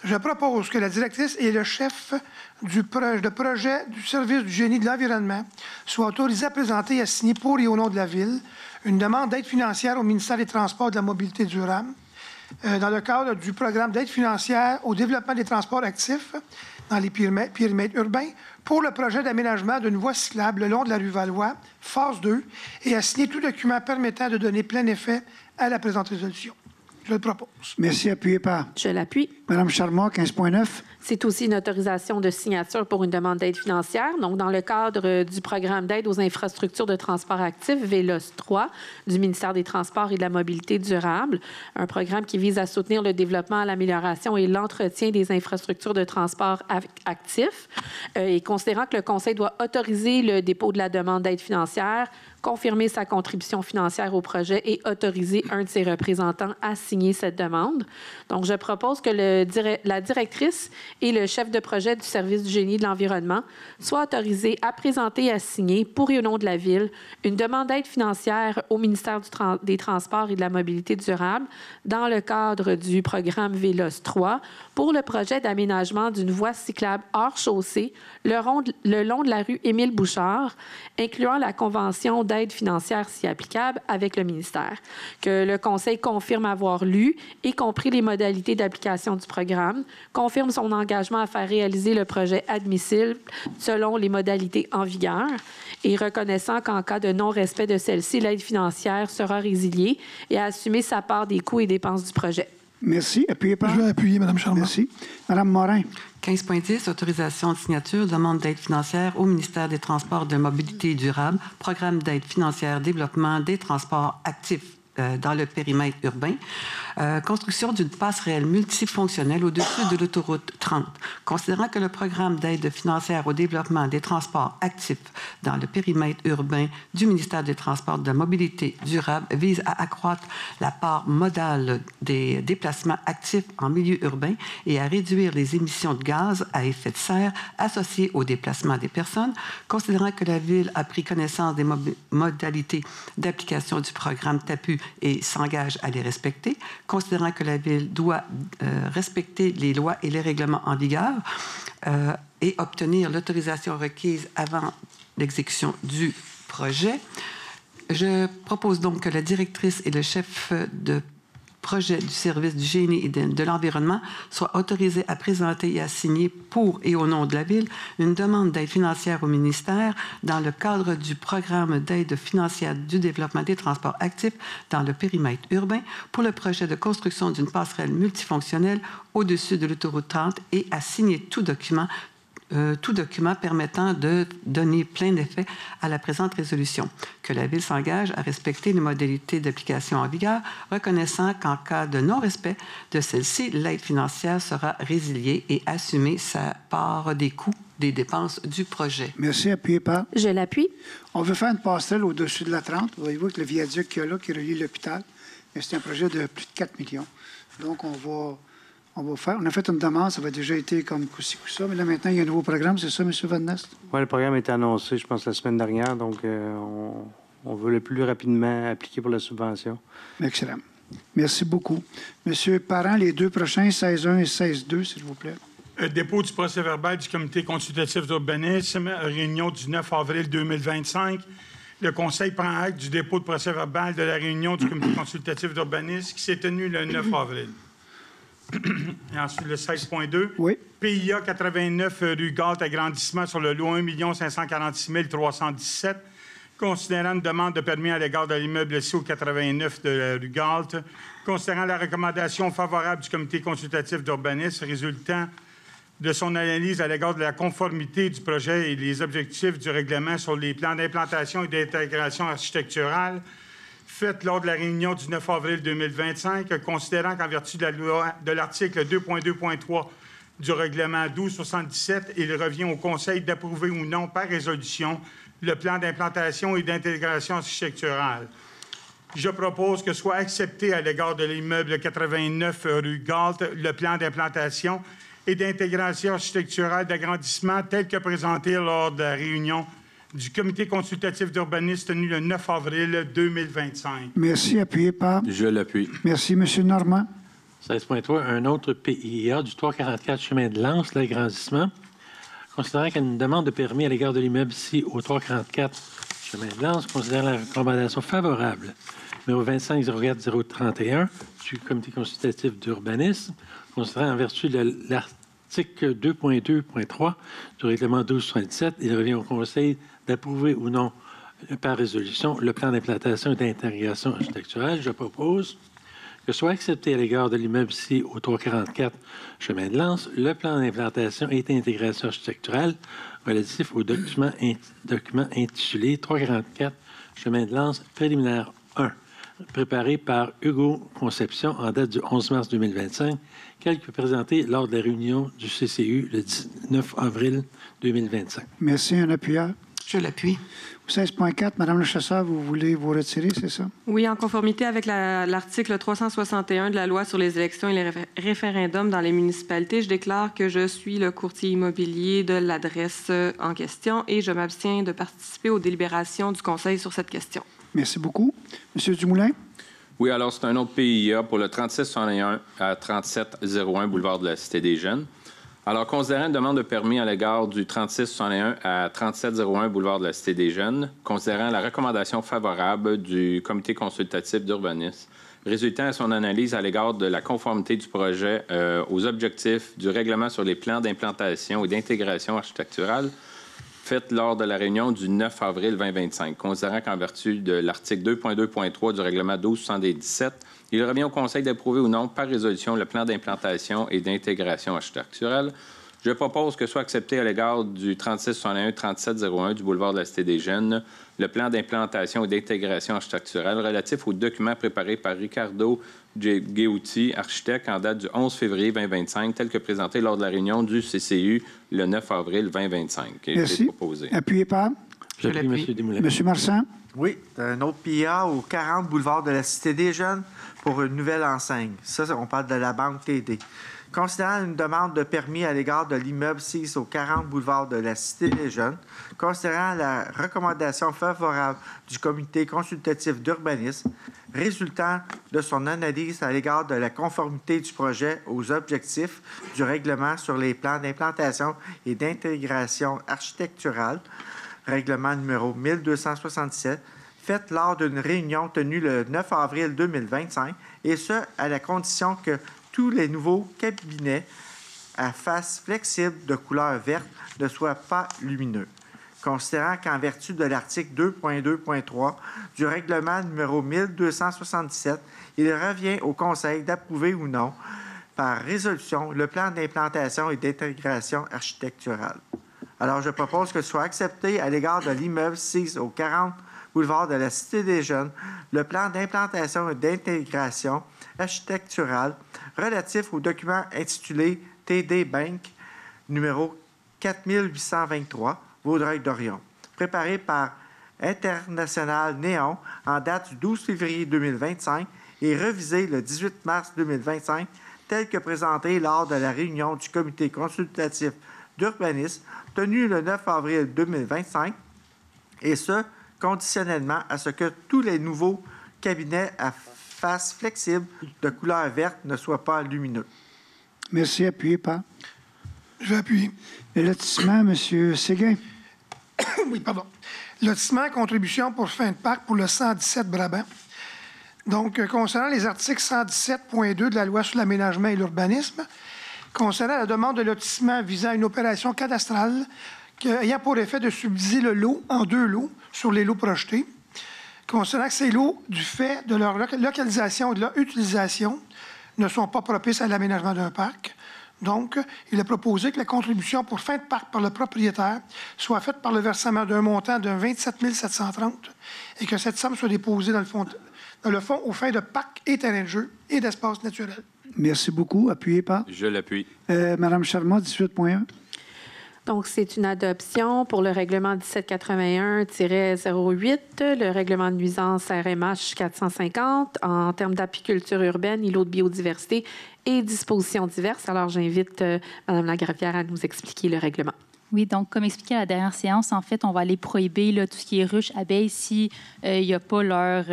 je propose que la directrice et le chef de projet du service du génie de l'environnement soient autorisés à présenter et à signer pour et au nom de la Ville une demande d'aide financière au ministère des Transports et de la Mobilité durable dans le cadre du programme d'aide financière au développement des transports actifs dans les périmètres urbains pour le projet d'aménagement d'une voie cyclable le long de la rue Valois, phase 2, et à signer tout document permettant de donner plein effet à la présente résolution. Je le propose. Merci. Appuyé par? Je l'appuie. Madame Charmant, 15.9. C'est aussi une autorisation de signature pour une demande d'aide financière. Donc, dans le cadre du programme d'aide aux infrastructures de transport actif, VELOS 3, du ministère des Transports et de la Mobilité durable, un programme qui vise à soutenir le développement, l'amélioration et l'entretien des infrastructures de transport actif. Et considérant que le Conseil doit autoriser le dépôt de la demande d'aide financière, confirmer sa contribution financière au projet et autoriser un de ses représentants à signer cette demande. Donc, je propose que la directrice et le chef de projet du service du génie de l'environnement soient autorisés à présenter et à signer, pour et au nom de la Ville, une demande d'aide financière au ministère des Transports et de la Mobilité durable dans le cadre du programme VELOS 3 pour le projet d'aménagement d'une voie cyclable hors chaussée le long de la rue Émile-Bouchard, incluant la convention d'aide financière si applicable avec le ministère. Que le Conseil confirme avoir lu et compris les modalités d'application du programme, confirme son engagement à faire réaliser le projet admissible selon les modalités en vigueur et reconnaissant qu'en cas de non-respect de celle-ci, l'aide financière sera résiliée et à assumer sa part des coûts et dépenses du projet. Merci. Appuyez par. Je vais appuyer, Mme Charmant. Merci. Mme Morin. 15.10, autorisation de signature, demande d'aide financière au ministère des Transports et de la Mobilité durable, programme d'aide financière, développement des transports actifs dans le périmètre urbain, construction d'une passerelle multifonctionnelle au-dessus de l'autoroute 30. Considérant que le programme d'aide financière au développement des transports actifs dans le périmètre urbain du ministère des Transports et de la Mobilité durable vise à accroître la part modale des déplacements actifs en milieu urbain et à réduire les émissions de gaz à effet de serre associées au déplacement des personnes, considérant que la Ville a pris connaissance des modalités d'application du programme TAPU et s'engage à les respecter, considérant que la Ville doit respecter les lois et les règlements en vigueur et obtenir l'autorisation requise avant l'exécution du projet. Je propose donc que la directrice et le chef de projet du service du génie et de l'environnement soient autorisés à présenter et à signer pour et au nom de la Ville une demande d'aide financière au ministère dans le cadre du programme d'aide financière du développement des transports actifs dans le périmètre urbain pour le projet de construction d'une passerelle multifonctionnelle au-dessus de l'autoroute 30 et à signer tout document permettant de donner plein effet à la présente résolution. Que la Ville s'engage à respecter les modalités d'application en vigueur, reconnaissant qu'en cas de non-respect de celle-ci, l'aide financière sera résiliée et assumer sa part des coûts des dépenses du projet. Merci. Appuyez par. Je l'appuie. On veut faire une passerelle au-dessus de la 30. Voyez-vous avec le viaduc qu'il y a là qui relie l'hôpital. C'est un projet de plus de 4 millions. Donc, on a fait une demande, ça avait déjà été comme coup-ci, coup-ça, mais là, maintenant, il y a un nouveau programme, c'est ça, M. Van Nest? Oui, le programme a été annoncé, je pense, la semaine dernière, donc on veut le plus rapidement appliquer pour la subvention. Excellent. Merci beaucoup. M. Parent, les deux prochains, 16.1 et 16.2, s'il vous plaît. Dépôt du procès-verbal du comité consultatif d'urbanisme, réunion du 9 avril 2025. Le Conseil prend acte du dépôt de procès-verbal de la réunion du comité consultatif d'urbanisme qui s'est tenue le 9 avril. Et ensuite, le 16.2. Oui. PIA 89 rue Galt, agrandissement sur le lot 1 546 317. Considérant une demande de permis à l'égard de l'immeuble SO 89 de la rue Galt. Considérant la recommandation favorable du comité consultatif d'urbanisme résultant de son analyse à l'égard de la conformité du projet et les objectifs du règlement sur les plans d'implantation et d'intégration architecturale, faite lors de la réunion du 9 avril 2025, considérant qu'en vertu de l'article 2.2.3 du règlement 1277, il revient au Conseil d'approuver ou non par résolution le plan d'implantation et d'intégration architecturale. Je propose que soit accepté à l'égard de l'immeuble 89 rue Galt le plan d'implantation et d'intégration architecturale d'agrandissement tel que présenté lors de la réunion du comité consultatif d'urbanisme tenu le 9 avril 2025. Merci. Appuyé par. Je l'appuie. Merci, M. Normand. 16.3. Un autre PIA du 344 chemin de Lens, l'agrandissement. Considérant qu'il y a une demande de permis à l'égard de l'immeuble ici au 344 chemin de Lens, considérant la recommandation favorable numéro 25-04-031 du comité consultatif d'urbanisme, considérant en vertu de l'article 2.2.3 du règlement 1277, il revient au Conseil d'approuver ou non par résolution le plan d'implantation et d'intégration architecturale. Je propose que soit accepté à l'égard de l'immeuble ici au 344 chemin de Lens le plan d'implantation et d'intégration architecturale relatif au document intitulé 344 chemin de Lens préliminaire 1, préparé par Hugo Conception en date du 11 mars 2025, tel que présenté lors de la réunion du CCU le 19 avril 2025. Merci. Un appuyeur. Je l'appuie. 16.4, Mme le chasseur, vous voulez vous retirer, c'est ça? Oui, en conformité avec l'article 361 de la loi sur les élections et les référendums dans les municipalités, je déclare que je suis le courtier immobilier de l'adresse en question et je m'abstiens de participer aux délibérations du Conseil sur cette question. Merci beaucoup. Monsieur Dumoulin? Oui, alors c'est un autre PIA pour le 3661 à 3701 boulevard de la Cité des Jeunes. Alors, considérant une demande de permis à l'égard du 3661 à 3701 boulevard de la Cité des Jeunes, considérant la recommandation favorable du comité consultatif d'urbanisme, résultant à son analyse à l'égard de la conformité du projet aux objectifs du règlement sur les plans d'implantation et d'intégration architecturale, faite lors de la réunion du 9 avril 2025, considérant qu'en vertu de l'article 2.2.3 du règlement 1277, il revient au Conseil d'approuver ou non par résolution le plan d'implantation et d'intégration architecturale. Je propose que soit accepté à l'égard du 3661-3701 du boulevard de la Cité des Jeunes le plan d'implantation et d'intégration architecturale relatif aux documents préparés par Ricardo Geutti, architecte, en date du 11 février 2025, tel que présenté lors de la réunion du CCU le 9 avril 2025. Merci. Appuyé par? Je l'appuie, M. Desmoulins. M. Marchand? Oui, un autre PIA au 40 boulevard de la Cité des Jeunes pour une nouvelle enseigne. Ça, on parle de la banque TD. Considérant une demande de permis à l'égard de l'immeuble 6 au 40 boulevard de la Cité des Jeunes, considérant la recommandation favorable du comité consultatif d'urbanisme résultant de son analyse à l'égard de la conformité du projet aux objectifs du règlement sur les plans d'implantation et d'intégration architecturale, règlement numéro 1267, faite lors d'une réunion tenue le 9 avril 2025, et ce, à la condition que tous les nouveaux cabinets à face flexible de couleur verte ne soient pas lumineux. Considérant qu'en vertu de l'article 2.2.3 du règlement numéro 1277, il revient au Conseil d'approuver ou non, par résolution, le plan d'implantation et d'intégration architecturale. Alors, je propose que soit accepté à l'égard de l'immeuble 6 au 40 boulevard de la Cité des Jeunes le plan d'implantation et d'intégration architecturale relatif au document intitulé TD Bank numéro 4823, Vaudreuil-Dorion, préparé par International Néon en date du 12 février 2025 et révisé le 18 mars 2025, tel que présenté lors de la réunion du comité consultatif d'urbanisme tenue le 9 avril 2025, et ce, conditionnellement à ce que tous les nouveaux cabinets à face flexible de couleur verte ne soient pas lumineux. Merci. Appuyé par? Je vais appuyer. Le lotissement, M. Séguin. Oui, pardon. Lotissement, contribution pour fin de parc pour le 117 Brabant. Donc, concernant les articles 117.2 de la loi sur l'aménagement et l'urbanisme, concernant la demande de lotissement visant une opération cadastrale ayant pour effet de subdiviser le lot en 2 lots sur les lots projetés, concernant que ces lots, du fait de leur localisation et de leur utilisation, ne sont pas propices à l'aménagement d'un parc. Donc, il est proposé que la contribution pour fin de parc par le propriétaire soit faite par le versement d'un montant de 27 730 et que cette somme soit déposée dans le fonds aux fins de parcs et terrains de jeu et d'espaces naturels. Merci beaucoup. Appuyé par? Je l'appuie. Madame Charmot, 18.1. Donc, c'est une adoption pour le règlement 1781-08, le règlement de nuisance RMH 450 en termes d'apiculture urbaine, îlots de biodiversité et dispositions diverses. Alors, j'invite Mme Lagravière à nous expliquer le règlement. Oui, donc, comme expliqué à la dernière séance, en fait, on va aller prohiber là, tout ce qui est ruches, abeilles, s'il n'y a pas leur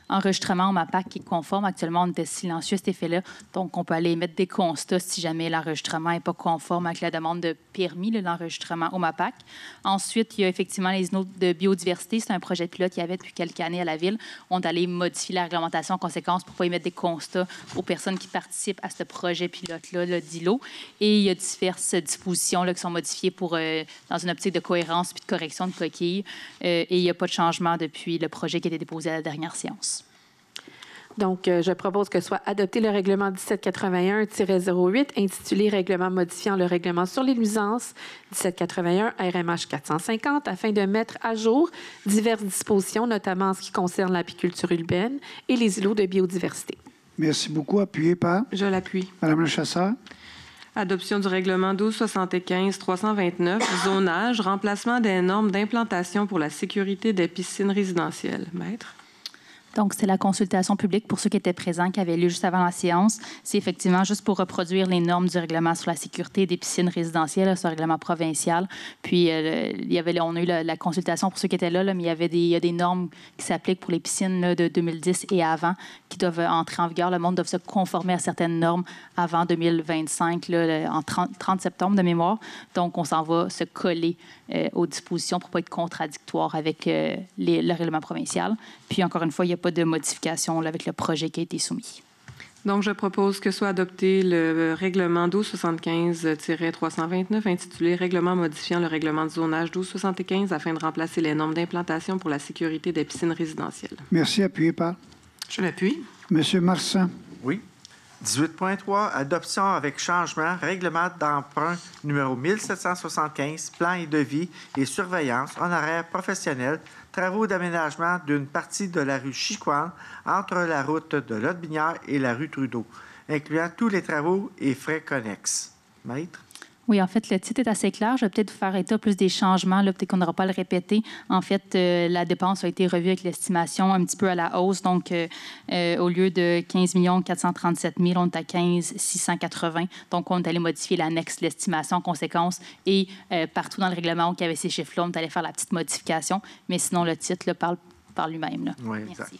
enregistrement au MAPAC qui est conforme. Actuellement, on était silencieux à cet effet-là. Donc, on peut aller émettre des constats si jamais l'enregistrement n'est pas conforme avec la demande de permis, l'enregistrement au MAPAC. Ensuite, il y a effectivement les îlots de biodiversité. C'est un projet pilote qu'il y avait depuis quelques années à la Ville. On est allé modifier la réglementation en conséquence pour pouvoir émettre des constats aux personnes qui participent à ce projet pilote-là d'îlot. Et il y a diverses dispositions là, qui sont modifiées pour, dans une optique de cohérence puis de correction de coquilles. Et il n'y a pas de changement depuis le projet qui a été déposé à la dernière séance. Donc, je propose que soit adopté le règlement 1781-08 intitulé « Règlement modifiant le règlement sur les nuisances 1781 RMH 450 » afin de mettre à jour diverses dispositions, notamment en ce qui concerne l'apiculture urbaine et les îlots de biodiversité. Merci beaucoup. Appuyé par? Je l'appuie. Madame le chasseur. Adoption du règlement 1275-329, zonage, remplacement des normes d'implantation pour la sécurité des piscines résidentielles. Maître? Donc, c'est la consultation publique pour ceux qui étaient présents, qui avait lieu juste avant la séance. C'est effectivement juste pour reproduire les normes du règlement sur la sécurité des piscines résidentielles, ce règlement provincial. Puis, on a eu la consultation pour ceux qui étaient là, mais il y a des normes qui s'appliquent pour les piscines là, de 2010 et avant qui doivent entrer en vigueur. Le monde doit se conformer à certaines normes avant 2025, là, en 30 septembre de mémoire. Donc, on s'en va se coller aux dispositions pour ne pas être contradictoire avec le règlement provincial. Puis, encore une fois, il n'y a pas de modification là, avec le projet qui a été soumis. Donc, je propose que soit adopté le règlement 1275-329 intitulé « Règlement modifiant le règlement de zonage 1275 afin de remplacer les normes d'implantation pour la sécurité des piscines résidentielles. » Merci. Appuyé par? Je l'appuie. Monsieur Marsan. Oui. 18.3, adoption avec changement, règlement d'emprunt numéro 1775, plan et devis et surveillance, honoraires professionnels, travaux d'aménagement d'une partie de la rue Chicoine entre la route de Lotbinière et la rue Trudeau, incluant tous les travaux et frais connexes. Maître? Oui, en fait, le titre est assez clair. Je vais peut-être vous faire état plus des changements, là, peut-être qu'on n'aura pas à le répéter. En fait, la dépense a été revue avec l'estimation un petit peu à la hausse. Donc, au lieu de 15 437 000, on est à 15 680. Donc, on est allé modifier l'annexe de l'estimation en conséquence. Et partout dans le règlement où il y avait ces chiffres-là, on est allé faire la petite modification. Mais sinon, le titre là, parle par lui-même. Là. Oui, exact. Merci.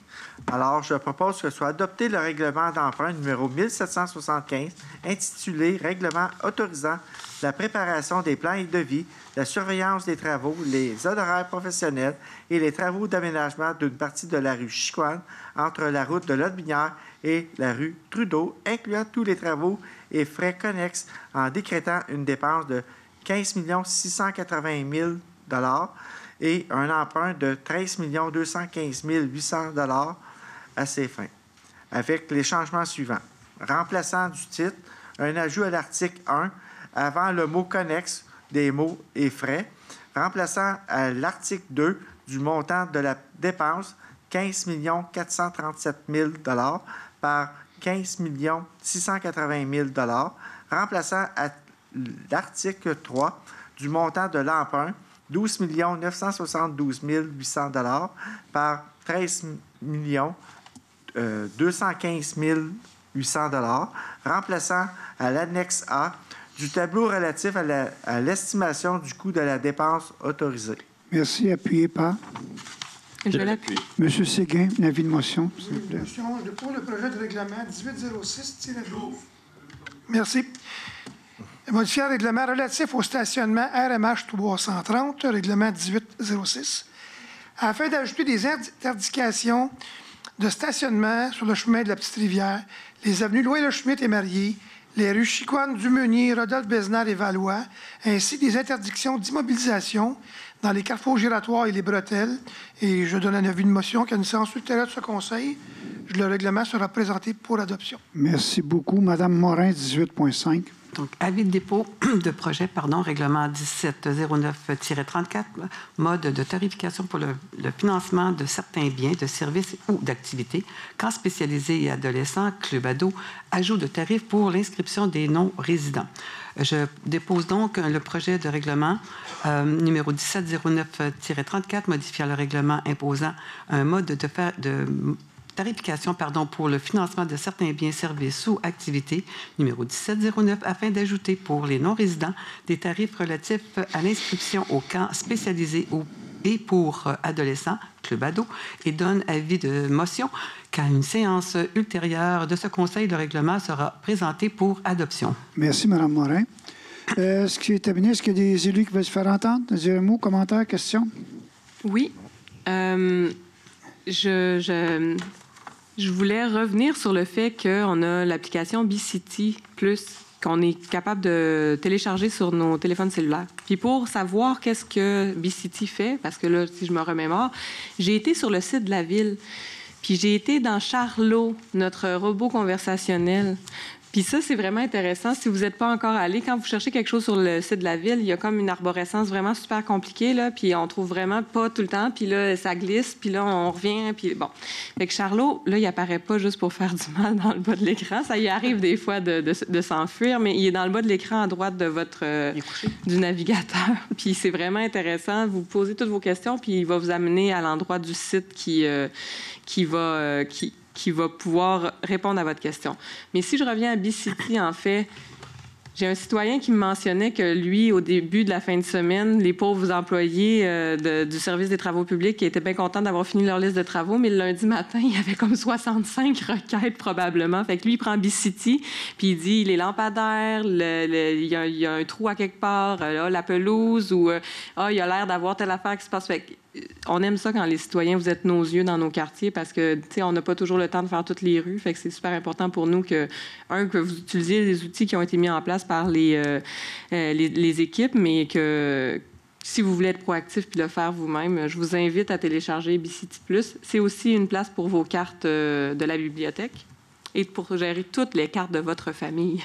Alors, je propose que soit adopté le règlement d'emprunt numéro 1775, intitulé « Règlement autorisant la préparation des plans et devis, la surveillance des travaux, les honoraires professionnels et les travaux d'aménagement d'une partie de la rue Chicoine entre la route de Lotbinière et la rue Trudeau, incluant tous les travaux et frais connexes en décrétant une dépense de 15 680 000 $ et un emprunt de 13 215 800 $ à ces fins, avec les changements suivants. Remplaçant du titre, un ajout à l'article 1 avant le mot « connexe » des mots « et frais », remplaçant à l'article 2 du montant de la dépense 15 437 000 $ par 15 680 000 $, remplaçant à l'article 3 du montant de l'emprunt 12 972 800 $ par 13 215 800 $, remplaçant à l'annexe A du tableau relatif à l'estimation du coût de la dépense autorisée. Merci. Appuyé par? Je l'appuie. Monsieur Séguin, un avis de motion, s'il vous plaît. Motion pour le projet de règlement 1806-12. Merci. Modifier le règlement relatif au stationnement RMH 330, règlement 1806, afin d'ajouter des indications de stationnement sur le chemin de la Petite-Rivière, les avenues Louis-Le-Schmitt et Marié, les rues Chicoine, Dumeunier, Rodolphe-Besnard et Valois, ainsi que des interdictions d'immobilisation dans les carrefours giratoires et les bretelles. Et je donne un avis de motion qu'à une séance ultérieure de ce Conseil, le règlement sera présenté pour adoption. Merci beaucoup. Madame Morin, 18.5. Donc, avis de dépôt de projet, règlement 1709-34, mode de tarification pour le financement de certains biens, de services ou d'activités, camps spécialisés et adolescents, club ado, ajout de tarifs pour l'inscription des non-résidents. Je dépose donc le projet de règlement numéro 1709-34, modifiant le règlement imposant un mode de tarification pour le financement de certains biens, services ou activités, numéro 1709, afin d'ajouter pour les non-résidents des tarifs relatifs à l'inscription au camp spécialisé et pour adolescents, club ado, et donne avis de motion qu'à une séance ultérieure de ce Conseil, le règlement sera présenté pour adoption. Merci, Mme Morin. Est-ce qu'il est terminé? Est-ce qu'il y a des élus qui veulent se faire entendre? Dire un mot, commentaire, question? Oui. Je voulais revenir sur le fait qu'on a l'application BCity Plus qu'on est capable de télécharger sur nos téléphones cellulaires. Puis pour savoir qu'est-ce que BCity fait, parce que là, si je me remémore, j'ai été sur le site de la Ville, puis j'ai été dans Charlot, notre robot conversationnel. Puis ça, c'est vraiment intéressant. Si vous n'êtes pas encore allé, quand vous cherchez quelque chose sur le site de la ville, il y a comme une arborescence vraiment super compliquée, là, puis on trouve vraiment pas tout le temps, puis là, ça glisse, puis là, on revient, puis bon. Fait que Charlot, là, il apparaît pas juste pour faire du mal dans le bas de l'écran. Ça y arrive des fois de s'enfuir, mais il est dans le bas de l'écran à droite de votre du navigateur. Puis c'est vraiment intéressant. Vous posez toutes vos questions, puis il va vous amener à l'endroit du site qui va pouvoir répondre à votre question. Mais si je reviens à B-City, en fait, j'ai un citoyen qui me mentionnait que lui, au début de la fin de semaine, les pauvres employés du service des travaux publics qui étaient bien contents d'avoir fini leur liste de travaux, mais le lundi matin, il y avait comme 65 requêtes probablement. Fait que lui, il prend B-City, puis il dit les lampadaires, il y a un trou à quelque part, la pelouse, ou il y a l'air d'avoir telle affaire qui se passe. Fait que, on aime ça quand les citoyens, vous êtes nos yeux dans nos quartiers parce que, tu sais, on n'a pas toujours le temps de faire toutes les rues. Fait que c'est super important pour nous que vous utilisiez les outils qui ont été mis en place par les équipes, mais que si vous voulez être proactif puis le faire vous-même, je vous invite à télécharger B-City Plus. C'est aussi une place pour vos cartes de la bibliothèque et pour gérer toutes les cartes de votre famille.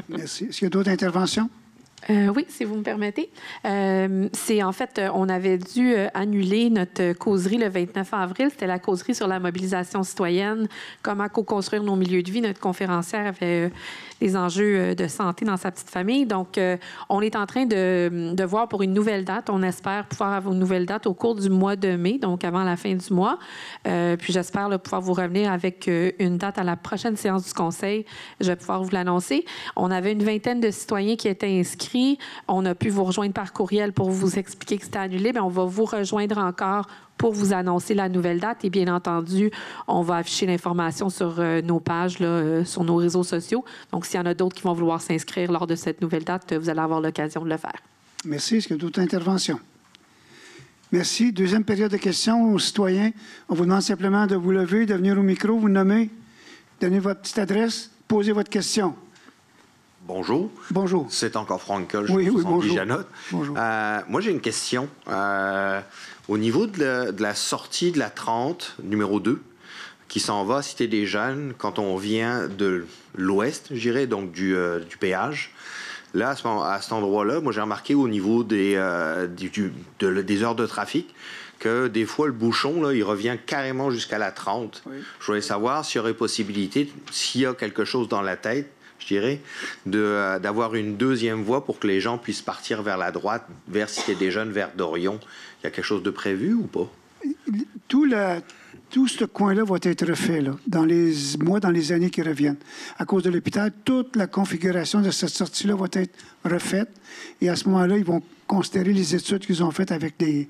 Merci. Est-ce qu'il y a d'autres interventions? Oui, si vous me permettez. C'est en fait, on avait dû annuler notre causerie le 29 avril. C'était la causerie sur la mobilisation citoyenne, comment co-construire nos milieux de vie. Notre conférencière avait des enjeux de santé dans sa petite famille. Donc, on est en train de voir pour une nouvelle date. On espère pouvoir avoir une nouvelle date au cours du mois de mai, donc avant la fin du mois. Puis j'espère pouvoir vous revenir avec une date à la prochaine séance du Conseil. Je vais pouvoir vous l'annoncer. On avait une vingtaine de citoyens qui étaient inscrits. On a pu vous rejoindre par courriel pour vous expliquer que c'était annulé, mais on va vous rejoindre encore pour vous annoncer la nouvelle date. Et bien entendu, on va afficher l'information sur nos pages, là, sur nos réseaux sociaux. Donc, s'il y en a d'autres qui vont vouloir s'inscrire lors de cette nouvelle date, vous allez avoir l'occasion de le faire. Merci. Est-ce qu'il y a d'autres interventions? Merci. Deuxième période de questions aux citoyens. On vous demande simplement de vous lever, de venir au micro, vous nommer, donner votre petite adresse, poser votre question. Bonjour. Bonjour. C'est encore Frankel, oui, bonjour. Janotte. Bonjour. Moi, j'ai une question. Au niveau de la sortie de la 30, numéro 2, qui s'en va à Cité des Jeunes, quand on vient de l'ouest, je dirais, donc du péage, là, à cet endroit-là, moi, j'ai remarqué au niveau des heures de trafic que des fois, le bouchon, là, il revient carrément jusqu'à la 30. Oui. Je voulais savoir s'il y aurait possibilité, s'il y a quelque chose dans la tête, je dirais, d'avoir une deuxième voie pour que les gens puissent partir vers la droite, vers Cité des Jeunes, vers Dorion. Il y a quelque chose de prévu ou pas? Tout ce coin-là va être refait là, dans les années qui reviennent. À cause de l'hôpital, toute la configuration de cette sortie-là va être refaite. Et à ce moment-là, ils vont considérer les études qu'ils ont faites avec des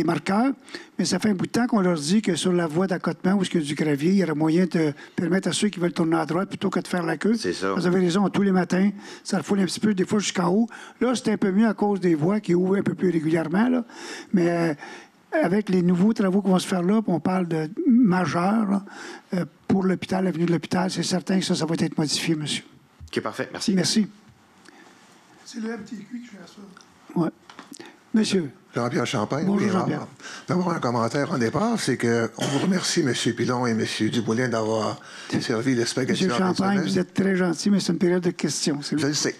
marqueurs, mais ça fait un bout de temps qu'on leur dit que sur la voie d'accotement où il y a du gravier, il y aurait moyen de permettre à ceux qui veulent tourner à droite plutôt que de faire la queue. C'est ça. Vous avez raison, tous les matins, ça refoule un petit peu, des fois jusqu'en haut. Là, c'est un peu mieux à cause des voies qui ouvrent un peu plus régulièrement, là. Mais avec les nouveaux travaux qui vont se faire là, on parle de majeurs pour l'hôpital, l'avenue de l'hôpital, c'est certain que ça va être modifié, monsieur. OK, parfait. Merci. Merci. C'est le MTQ qui fait ça. Oui. Monsieur. Jean-Pierre Champagne. Bonjour, Jean-Pierre. D'abord, un commentaire en départ, c'est qu'on vous remercie, M. Pilon et M. Dumoulin, d'avoir servi le spaghetti. M. Champagne, vous êtes très gentil, mais c'est une période de questions. Je le sais.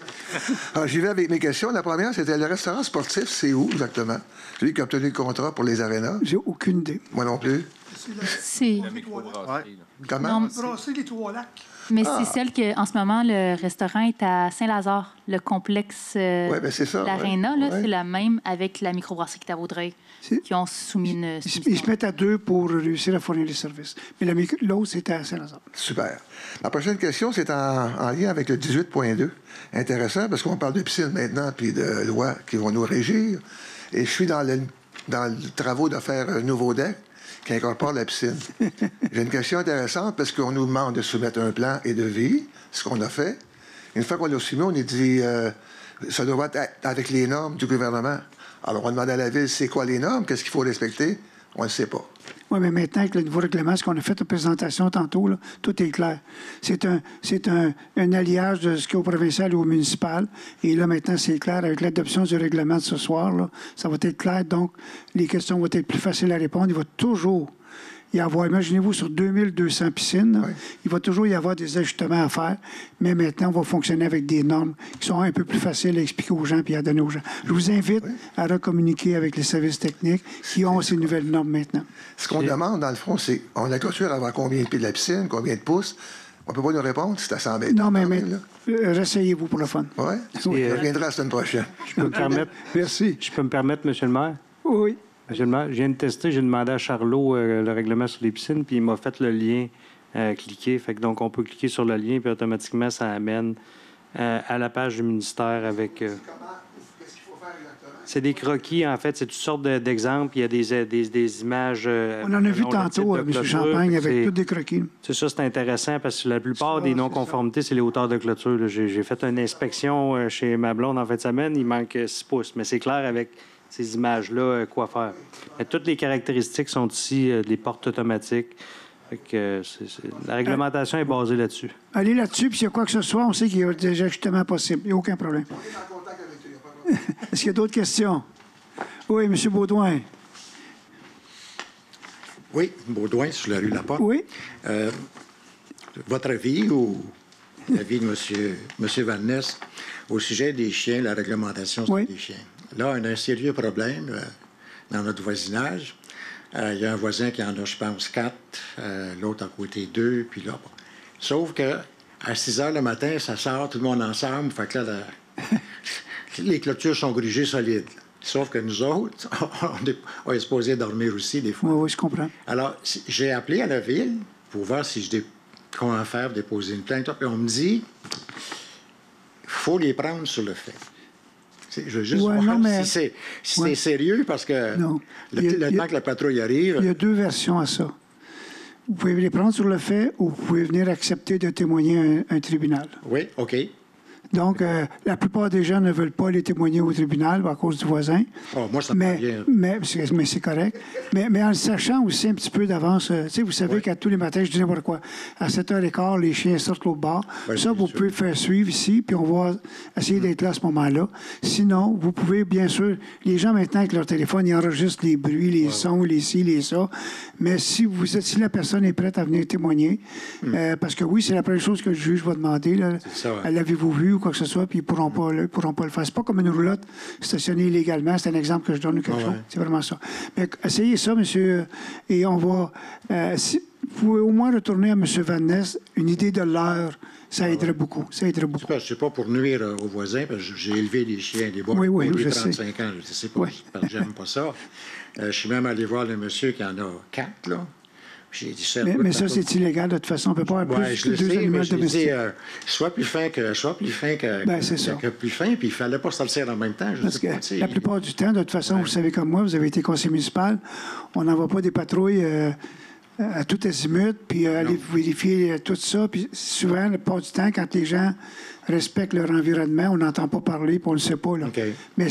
Alors, j'y vais avec mes questions. La première, c'était le restaurant sportif, c'est où exactement? Celui qui a obtenu le contrat pour les arénas? J'ai aucune idée. Moi non plus. C'est... Comment? Brasser les Trois-Lacs. Mais c'est celle que, en ce moment, le restaurant est à Saint-Lazare, le complexe c'est ça, l'Aréna. C'est la même avec la microbrasserie qui est à Vaudreuil, qui ont soumis une soumission. Ils se mettent à deux pour réussir à fournir les services. Mais l'autre, c'était à Saint-Lazare. Super. La prochaine question, c'est en lien avec le 18.2. Intéressant, parce qu'on parle de piscine maintenant, puis de lois qui vont nous régir. Et je suis dans le travaux de faire un nouveau deck qui incorpore la piscine. J'ai une question intéressante parce qu'on nous demande de soumettre un plan et de vie, ce qu'on a fait. Une fois qu'on l'a soumis, on est dit ça doit être avec les normes du gouvernement. Alors, on demande à la Ville, c'est quoi les normes? Qu'est-ce qu'il faut respecter? On ne sait pas. Oui, mais maintenant, avec le nouveau règlement, ce qu'on a fait en présentation tantôt, là, tout est clair. C'est un alliage de ce qu'il y a au provincial et au municipal. Et là, maintenant, c'est clair. Avec l'adoption du règlement de ce soir, là, ça va être clair. Donc, les questions vont être plus faciles à répondre. Il va toujours y avoir, imaginez-vous, sur 2200 piscines, il va toujours y avoir des ajustements à faire, mais maintenant, on va fonctionner avec des normes qui sont un peu plus faciles à expliquer aux gens et à donner aux gens. Je vous invite à recommuniquer avec les services techniques qui ont ces nouvelles normes maintenant. Ce qu'on demande, dans le fond, c'est la clôture avant combien de pieds de la piscine, combien de pouces? On ne peut pas nous répondre, c'est assez embêtant. Non, mais réessayez-vous pour le fun. Oui, je reviendrai la semaine prochaine. Je peux me permettre... Merci. Je peux me permettre, M. le maire? Oui. Monsieur le maire, je viens de tester, j'ai demandé à Charlot le règlement sur les piscines, puis il m'a fait le lien cliquer. Fait que donc, on peut cliquer sur le lien, puis automatiquement, ça amène à la page du ministère avec... Qu'est-ce qu'il faut faire exactement? C'est des croquis, en fait. C'est toutes sortes d'exemples. Il y a des images... on en a vu tantôt, M. Champagne, avec tous des croquis. C'est ça, c'est intéressant, parce que la plupart des non-conformités, c'est les hauteurs de clôture. Là. J'ai fait une inspection chez ma blonde en fin de semaine. Il manque 6 pouces, mais c'est clair avec... ces images-là, quoi faire. Mais toutes les caractéristiques sont ici, des portes automatiques. Fait que la réglementation est basée là-dessus. Allez là-dessus, puis s'il y a quoi que ce soit, on sait qu'il y a des ajustements possibles. Il n'y a aucun problème. Est-ce qu'il y a d'autres questions? Oui, M. Baudouin. Oui, Baudouin, sur la rue Laporte. Oui. Votre avis ou l'avis de M. Van Ness au sujet des chiens, la réglementation sur les chiens? Là, on a un sérieux problème dans notre voisinage. Il y a un voisin qui en a, je pense, 4, l'autre à côté 2, puis là, bon. Sauf que à 6 heures le matin, ça sort, tout le monde ensemble, fait que là, les clôtures sont grugées solides. Sauf que nous autres, on est supposé dormir aussi des fois. Oui, je comprends. Alors, j'ai appelé à la ville pour voir si comment faire, déposer une plainte. Puis on me dit, il faut les prendre sur le fait. Je veux juste voir si c'est sérieux, parce que le temps que la patrouille arrive... Il y a 2 versions à ça. Vous pouvez les prendre sur le fait ou vous pouvez venir accepter de témoigner à un tribunal. Oui, OK. Donc, la plupart des gens ne veulent pas les témoigner au tribunal à cause du voisin. Oh, moi, ça me vient. Mais c'est correct. Mais en le sachant aussi un petit peu d'avance, vous savez qu'à tous les matins, je dis n'importe quoi, à 7h15, les chiens sortent l'autre bord. Ça, vous pouvez faire suivre ici, puis on va essayer d'être là à ce moment-là. Sinon, vous pouvez, bien sûr, les gens maintenant avec leur téléphone, ils enregistrent les bruits, les sons, les ci, les ça. Mais si la personne est prête à venir témoigner, parce que oui, c'est la première chose que le juge va demander. L'avez-vous vu ou quoi que ce soit, puis ils pourront pas le faire. C'est pas comme une roulotte stationnée illégalement. C'est un exemple que je donne quelque chose. C'est vraiment ça. Mais essayez ça, monsieur, et on va... si vous pouvez au moins retourner à M. Van Ness une idée de l'heure. Ça aiderait beaucoup. Ça aiderait beaucoup. C'est pas pour nuire aux voisins, parce que j'ai élevé les chiens, les bois depuis 35 ans. Je sais pas, parce que j'aime pas ça. Je suis même allé voir le monsieur qui en a 4, là. J'ai dit, mais ça, c'est illégal. De toute façon, on ne peut pas avoir plus que 2 animaux domestiques. Soit plus fin que plus fin, puis il ne fallait pas sortir en même temps. Parce que la plupart du temps, de toute façon, vous savez comme moi, vous avez été conseiller municipal, on n'envoie pas des patrouilles à tout azimut, puis aller vérifier tout ça. Puis souvent, la plupart du temps, quand les gens respectent leur environnement, on n'entend pas parler, puis on ne le sait pas. Là. Mais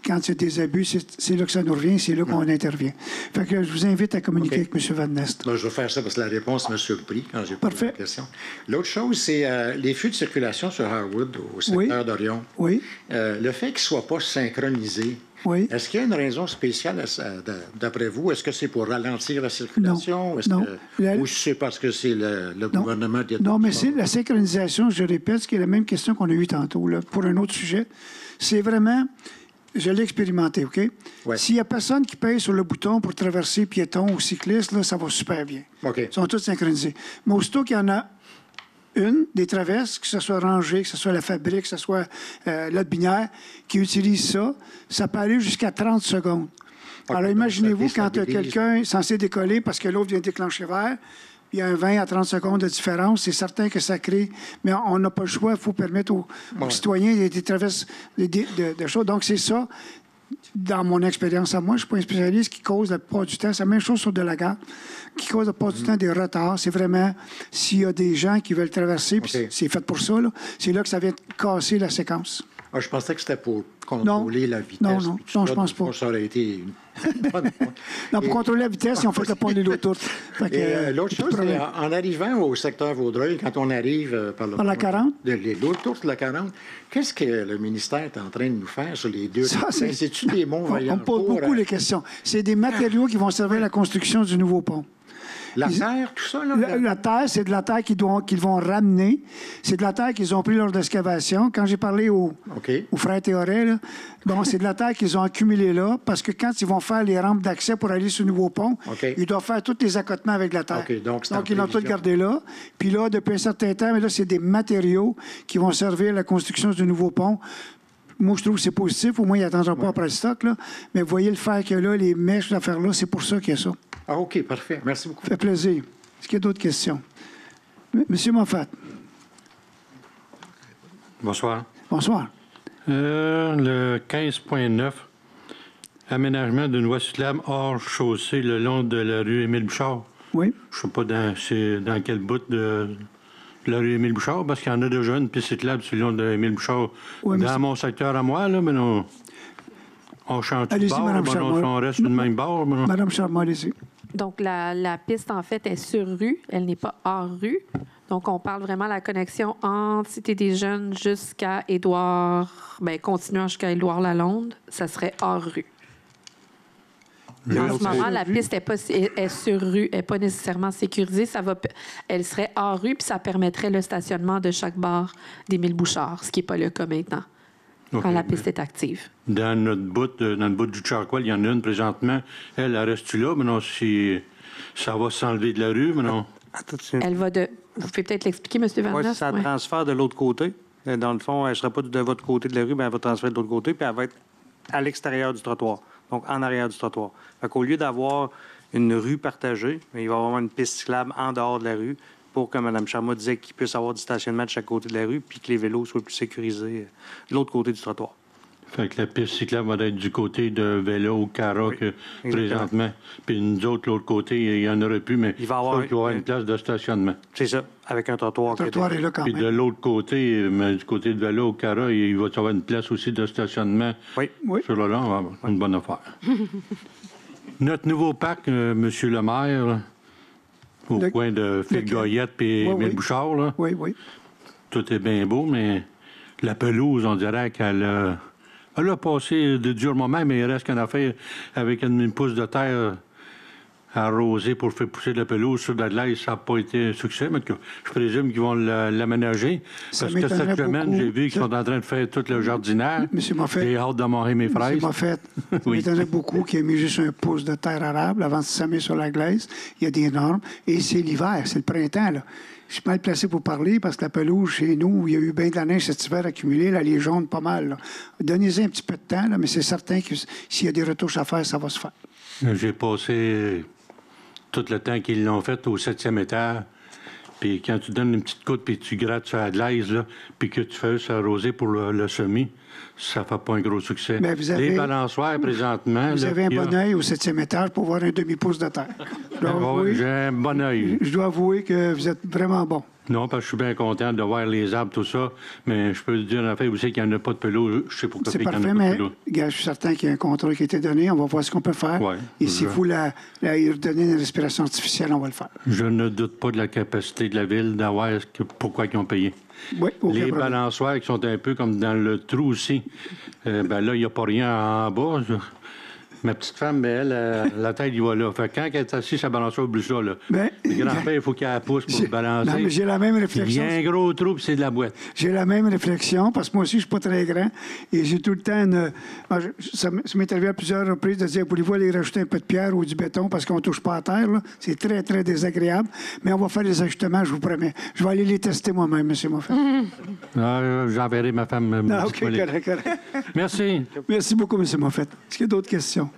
quand il y a des abus, c'est là que ça nous revient, c'est là qu'on intervient. Fait que je vous invite à communiquer avec M. Van Ness. Je vais faire ça parce que la réponse m'a surpris quand j'ai posé la question. L'autre chose, c'est les flux de circulation sur Harwood, au secteur d'Orion. Oui. Le fait qu'ils ne soient pas synchronisés, est-ce qu'il y a une raison spéciale d'après vous? Est-ce que c'est pour ralentir la circulation? Non. Ou c'est parce que c'est le gouvernement qui a... Non, mais c'est la synchronisation, je répète, ce qui est la même question qu'on a eue tantôt, là, pour un autre sujet. C'est vraiment... Je l'ai expérimenté, OK? S'il n'y a personne qui paye sur le bouton pour traverser piéton ou cycliste, là, ça va super bien. Ils sont tous synchronisés. Mais aussitôt qu'il y en a des traverses, que ce soit Rangé, que ce soit la fabrique, que ce soit Lotbinière, qui utilise ça peut aller jusqu'à 30 secondes. Alors, imaginez-vous quand quelqu'un est censé décoller parce que l'autre vient déclencher vert, il y a un 20 à 30 secondes de différence, c'est certain que ça crée... Mais on n'a pas le choix, il faut permettre aux citoyens des traverses de choses. Donc, c'est ça, dans mon expérience à moi, je ne suis pas un spécialiste, qui cause la plupart du temps, c'est la même chose sur de la gare, qui cause la plupart du temps des retards. C'est vraiment, s'il y a des gens qui veulent traverser, puis c'est fait pour ça, c'est là que ça vient casser la séquence. Ah, je pensais que c'était pour contrôler la vitesse. Non, je pense pas. Ça aurait été une bonne... Non, pour contrôler la vitesse, ils ont fait le pont de l'île aux Tourtes. L'autre chose, c'est en arrivant au secteur Vaudreuil, quand on arrive par la 40? L'autre tour de la 40, qu'est-ce que le ministère est en train de nous faire sur les deux? C'est-tu des monts vaillants? On me pose beaucoup les questions. C'est des matériaux qui vont servir à la construction du nouveau pont. La terre, tout ça? Là, la terre, c'est de la terre qu'ils vont ramener. C'est de la terre qu'ils ont pris lors d'excavation. Quand j'ai parlé aux frères Théoret, là, bon, c'est de la terre qu'ils ont accumulée là, parce que quand ils vont faire les rampes d'accès pour aller sur le nouveau pont, ils doivent faire tous les accotements avec la terre. Donc ils l'ont tout gardé là. Puis là, depuis un certain temps, mais là, c'est des matériaux qui vont servir à la construction du nouveau pont. Moi, je trouve que c'est positif. Au moins, ils n'attendront pas après le stock. Là. Mais vous voyez le fer qu'il y a là, les mèches, l'affaire-là, c'est pour ça qu'il y a ça. Ah, OK, parfait. Merci beaucoup. Ça fait plaisir. Est-ce qu'il y a d'autres questions? Monsieur Moffat. Bonsoir. Bonsoir. Le 15.9, aménagement d'une voie cyclable hors chaussée le long de la rue Émile-Bouchard. Oui. Je ne sais pas dans quel bout de la rue Émile-Bouchard, parce qu'il y en a déjà une piste cyclable sur le long de Émile-Bouchard. Oui, dans mon secteur à moi, là, mais on change de bord, on reste sur le même bord. Madame Charmant, allez-y. Donc, la piste, en fait, est sur rue. Elle n'est pas hors rue. Donc, on parle vraiment de la connexion entre Cité des Jeunes jusqu'à Édouard... Bien, continuant jusqu'à Édouard Lalonde, ça serait hors rue. En ce moment, la piste est sur rue, elle n'est pas nécessairement sécurisée. Elle serait hors rue, puis ça permettrait le stationnement de chaque bar d'Émile Bouchard, ce qui n'est pas le cas maintenant, quand la piste est active. Dans le bout du Charcoal, il y en a une présentement. Elle reste-tu là? Mais non, si ça va s'enlever de la rue, mais non. Elle va de... Vous pouvez peut-être l'expliquer, M. Van Ness? Oui, ça transfère de l'autre côté. Dans le fond, elle ne sera pas de votre côté de la rue, mais elle va transférer de l'autre côté, puis elle va être à l'extérieur du trottoir, donc en arrière du trottoir. Fait qu'au lieu d'avoir une rue partagée, il va y avoir une piste cyclable en dehors de la rue pour que Mme Charma disait qu'il puisse avoir du stationnement de chaque côté de la rue, puis que les vélos soient plus sécurisés de l'autre côté du trottoir. Fait que la piste cyclable va être du côté de vélo ou Cara que présentement. Puis nous autres, l'autre côté, il n'y en aurait plus, mais il va y avoir une place de stationnement. C'est ça, avec un trottoir. Le trottoir est là quand même. Puis de l'autre côté, mais du côté de vélo ou Cara, il va y avoir une place aussi de stationnement. Oui. Sur le long, on va avoir une bonne affaire. Notre nouveau parc, M. le maire, au coin de Phil-Goyette et Émile Bouchard, là, tout est bien beau, mais la pelouse, on dirait qu'elle a... Elle a passé de durs moments, mais il reste qu'une affaire avec une pousse de terre arrosée pour faire pousser de la pelouse sur de la glace. Ça n'a pas été un succès, mais je présume qu'ils vont l'aménager. Parce que cette semaine, j'ai vu qu'ils sont en train de faire tout le jardinage. M. Moffett. J'ai hâte de manger mes fraises. M. Moffett, ça m'étonnerait beaucoup qu'il ait mis juste un pouce de terre arable avant de se mettre sur la glace. Il y a des normes. Et c'est l'hiver, c'est le printemps, là. Je suis mal placé pour parler parce que la pelouse, chez nous, il y a eu bien de la neige cet hiver accumulée. Là, elle est jaune pas mal. Là. Donnez-y un petit peu de temps, là, mais c'est certain que s'il y a des retouches à faire, ça va se faire. J'ai passé tout le temps qu'ils l'ont fait au 7e étage. Puis quand tu donnes une petite coude puis tu grattes sur la glaise, là, puis que tu fais s'arroser pour le semis, ça ne fait pas un gros succès. Mais vous avez, les balançoires, présentement... Vous avez un bon œil au 7e étage pour voir un demi-pouce de terre. J'ai un bon œil. Je dois avouer que vous êtes vraiment bon. Non, parce que je suis bien content de voir les arbres, tout ça. Mais je peux te dire, en fait, aussi qu'il n'y en a pas de pelouse. Je sais pourquoi il n'y en a pas de pelouse. Je suis certain qu'il y a un contrôle qui a été donné. On va voir ce qu'on peut faire. Ouais, et s'il faut lui redonner une respiration artificielle, on va le faire. Je ne doute pas de la capacité de la Ville d'avoir pourquoi ils ont payé. Oui, les balançoires qui sont un peu comme dans le trou aussi. Ben là, il n'y a pas rien en bas. Ma petite femme, elle, la tête, il va là. Fait que quand elle est assise, sa balançoire oublie ça, là. Le grand-père, il faut qu'elle pousse pour le balancer. Non, mais j'ai la même réflexion. Il y a un gros trou, puis c'est de la boîte. J'ai la même réflexion, parce que moi aussi, je ne suis pas très grand. Et j'ai tout le temps ça m'est arrivé à plusieurs reprises de dire, voulez-vous aller rajouter un peu de pierre ou du béton parce qu'on ne touche pas à terre, là? C'est très, très désagréable. Mais on va faire les ajustements, je vous promets. Je vais aller les tester moi-même, M. Moffett. J'enverrai ma femme. OK, correct. Merci. Merci beaucoup, M. Moffett. Est-ce qu'il y a d'autres questions?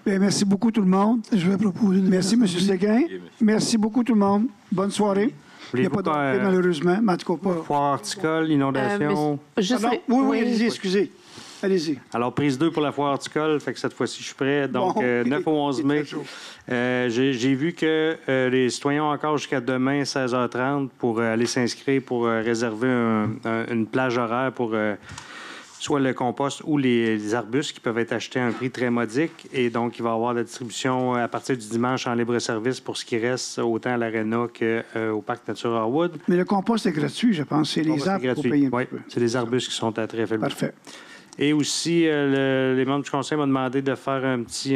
Bien, merci beaucoup, tout le monde. Je vais proposer Merci, M. Séguin. Merci beaucoup, tout le monde. Bonne soirée. Il n'y a pas d'entrée, malheureusement, mais en tout cas pas. Foire horticole, inondation. Oui, allez-y, excusez. Allez-y. Alors, prise 2 pour la foire horticole, fait que cette fois-ci, je suis prêt. Donc, 9 au 11 mai. J'ai vu que les citoyens ont encore jusqu'à demain, 16h30, pour aller s'inscrire pour réserver une plage horaire pour soit le compost ou les arbustes qui peuvent être achetés à un prix très modique. Et donc, il va y avoir la distribution à partir du dimanche en libre-service pour ce qui reste, autant à l'Arena qu'au Parc Nature Harwood. Mais le compost est gratuit, je pense. C'est les arbres qu'il faut payer un petit peu. C'est les arbustes qui sont à très faible coût. Parfait. Et aussi, les membres du conseil m'ont demandé de faire pas un petit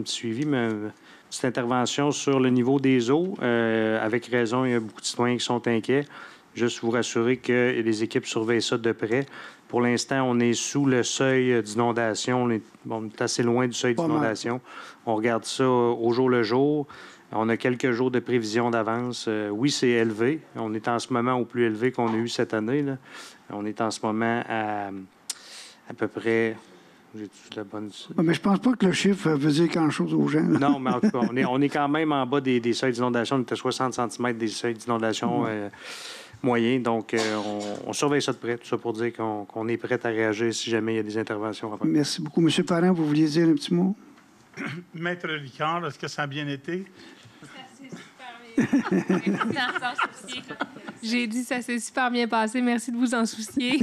suivi, mais une petite intervention sur le niveau des eaux. Avec raison, il y a beaucoup de citoyens qui sont inquiets. Juste vous rassurer que les équipes surveillent ça de près. Pour l'instant, on est sous le seuil d'inondation. On est assez loin du seuil d'inondation. On regarde ça au jour le jour. On a quelques jours de prévision d'avance. Oui, c'est élevé. On est en ce moment au plus élevé qu'on a eu cette année, là. On est en ce moment à peu près... J'ai-tu la bonne... Mais je pense pas que le chiffre veut dire grand-chose aux gens. Là. Non, mais en tout cas, on est quand même en bas des seuils d'inondation. On est à 60 cm des seuils d'inondation moyens. Donc, on surveille ça de près. Tout ça pour dire qu'on est prêt à réagir si jamais il y a des interventions à faire. Merci beaucoup. Monsieur Parent, vous vouliez dire un petit mot? Maître Ricard, est-ce que ça a bien été? J'ai dit ça s'est super bien passé. Merci de vous en soucier.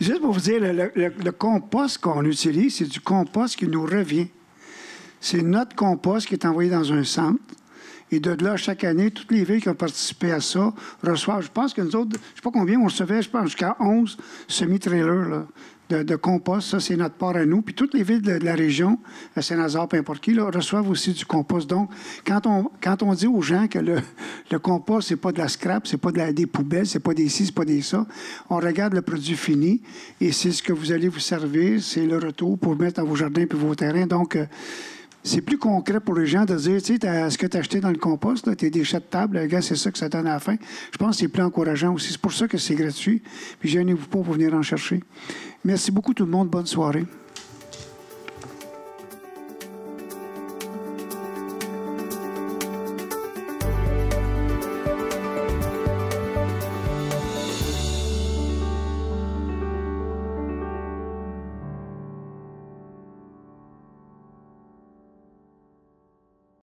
Juste pour vous dire, le compost qu'on utilise, c'est du compost qui nous revient. C'est notre compost qui est envoyé dans un centre. Et de là, chaque année, toutes les villes qui ont participé à ça reçoivent, je pense que nous autres, je ne sais pas combien, on recevait, je pense, jusqu'à 11 semi-trailers de compost. Ça, c'est notre part à nous. Puis toutes les villes de la région, à Saint-Lazare, peu importe qui, là, reçoivent aussi du compost. Donc, quand on dit aux gens que le compost, c'est pas de la scrap, c'est pas des poubelles, c'est pas des ci, c'est pas des ça, on regarde le produit fini et c'est ce que vous allez vous servir, c'est le retour pour mettre dans vos jardins puis vos terrains. Donc, c'est plus concret pour les gens de dire, tu sais, ce que tu as acheté dans le compost, là, tes déchets de table, gars, c'est ça que ça donne à la fin. Je pense que c'est plus encourageant aussi. C'est pour ça que c'est gratuit. Puis gênez-vous pas pour venir en chercher. Merci beaucoup tout le monde. Bonne soirée.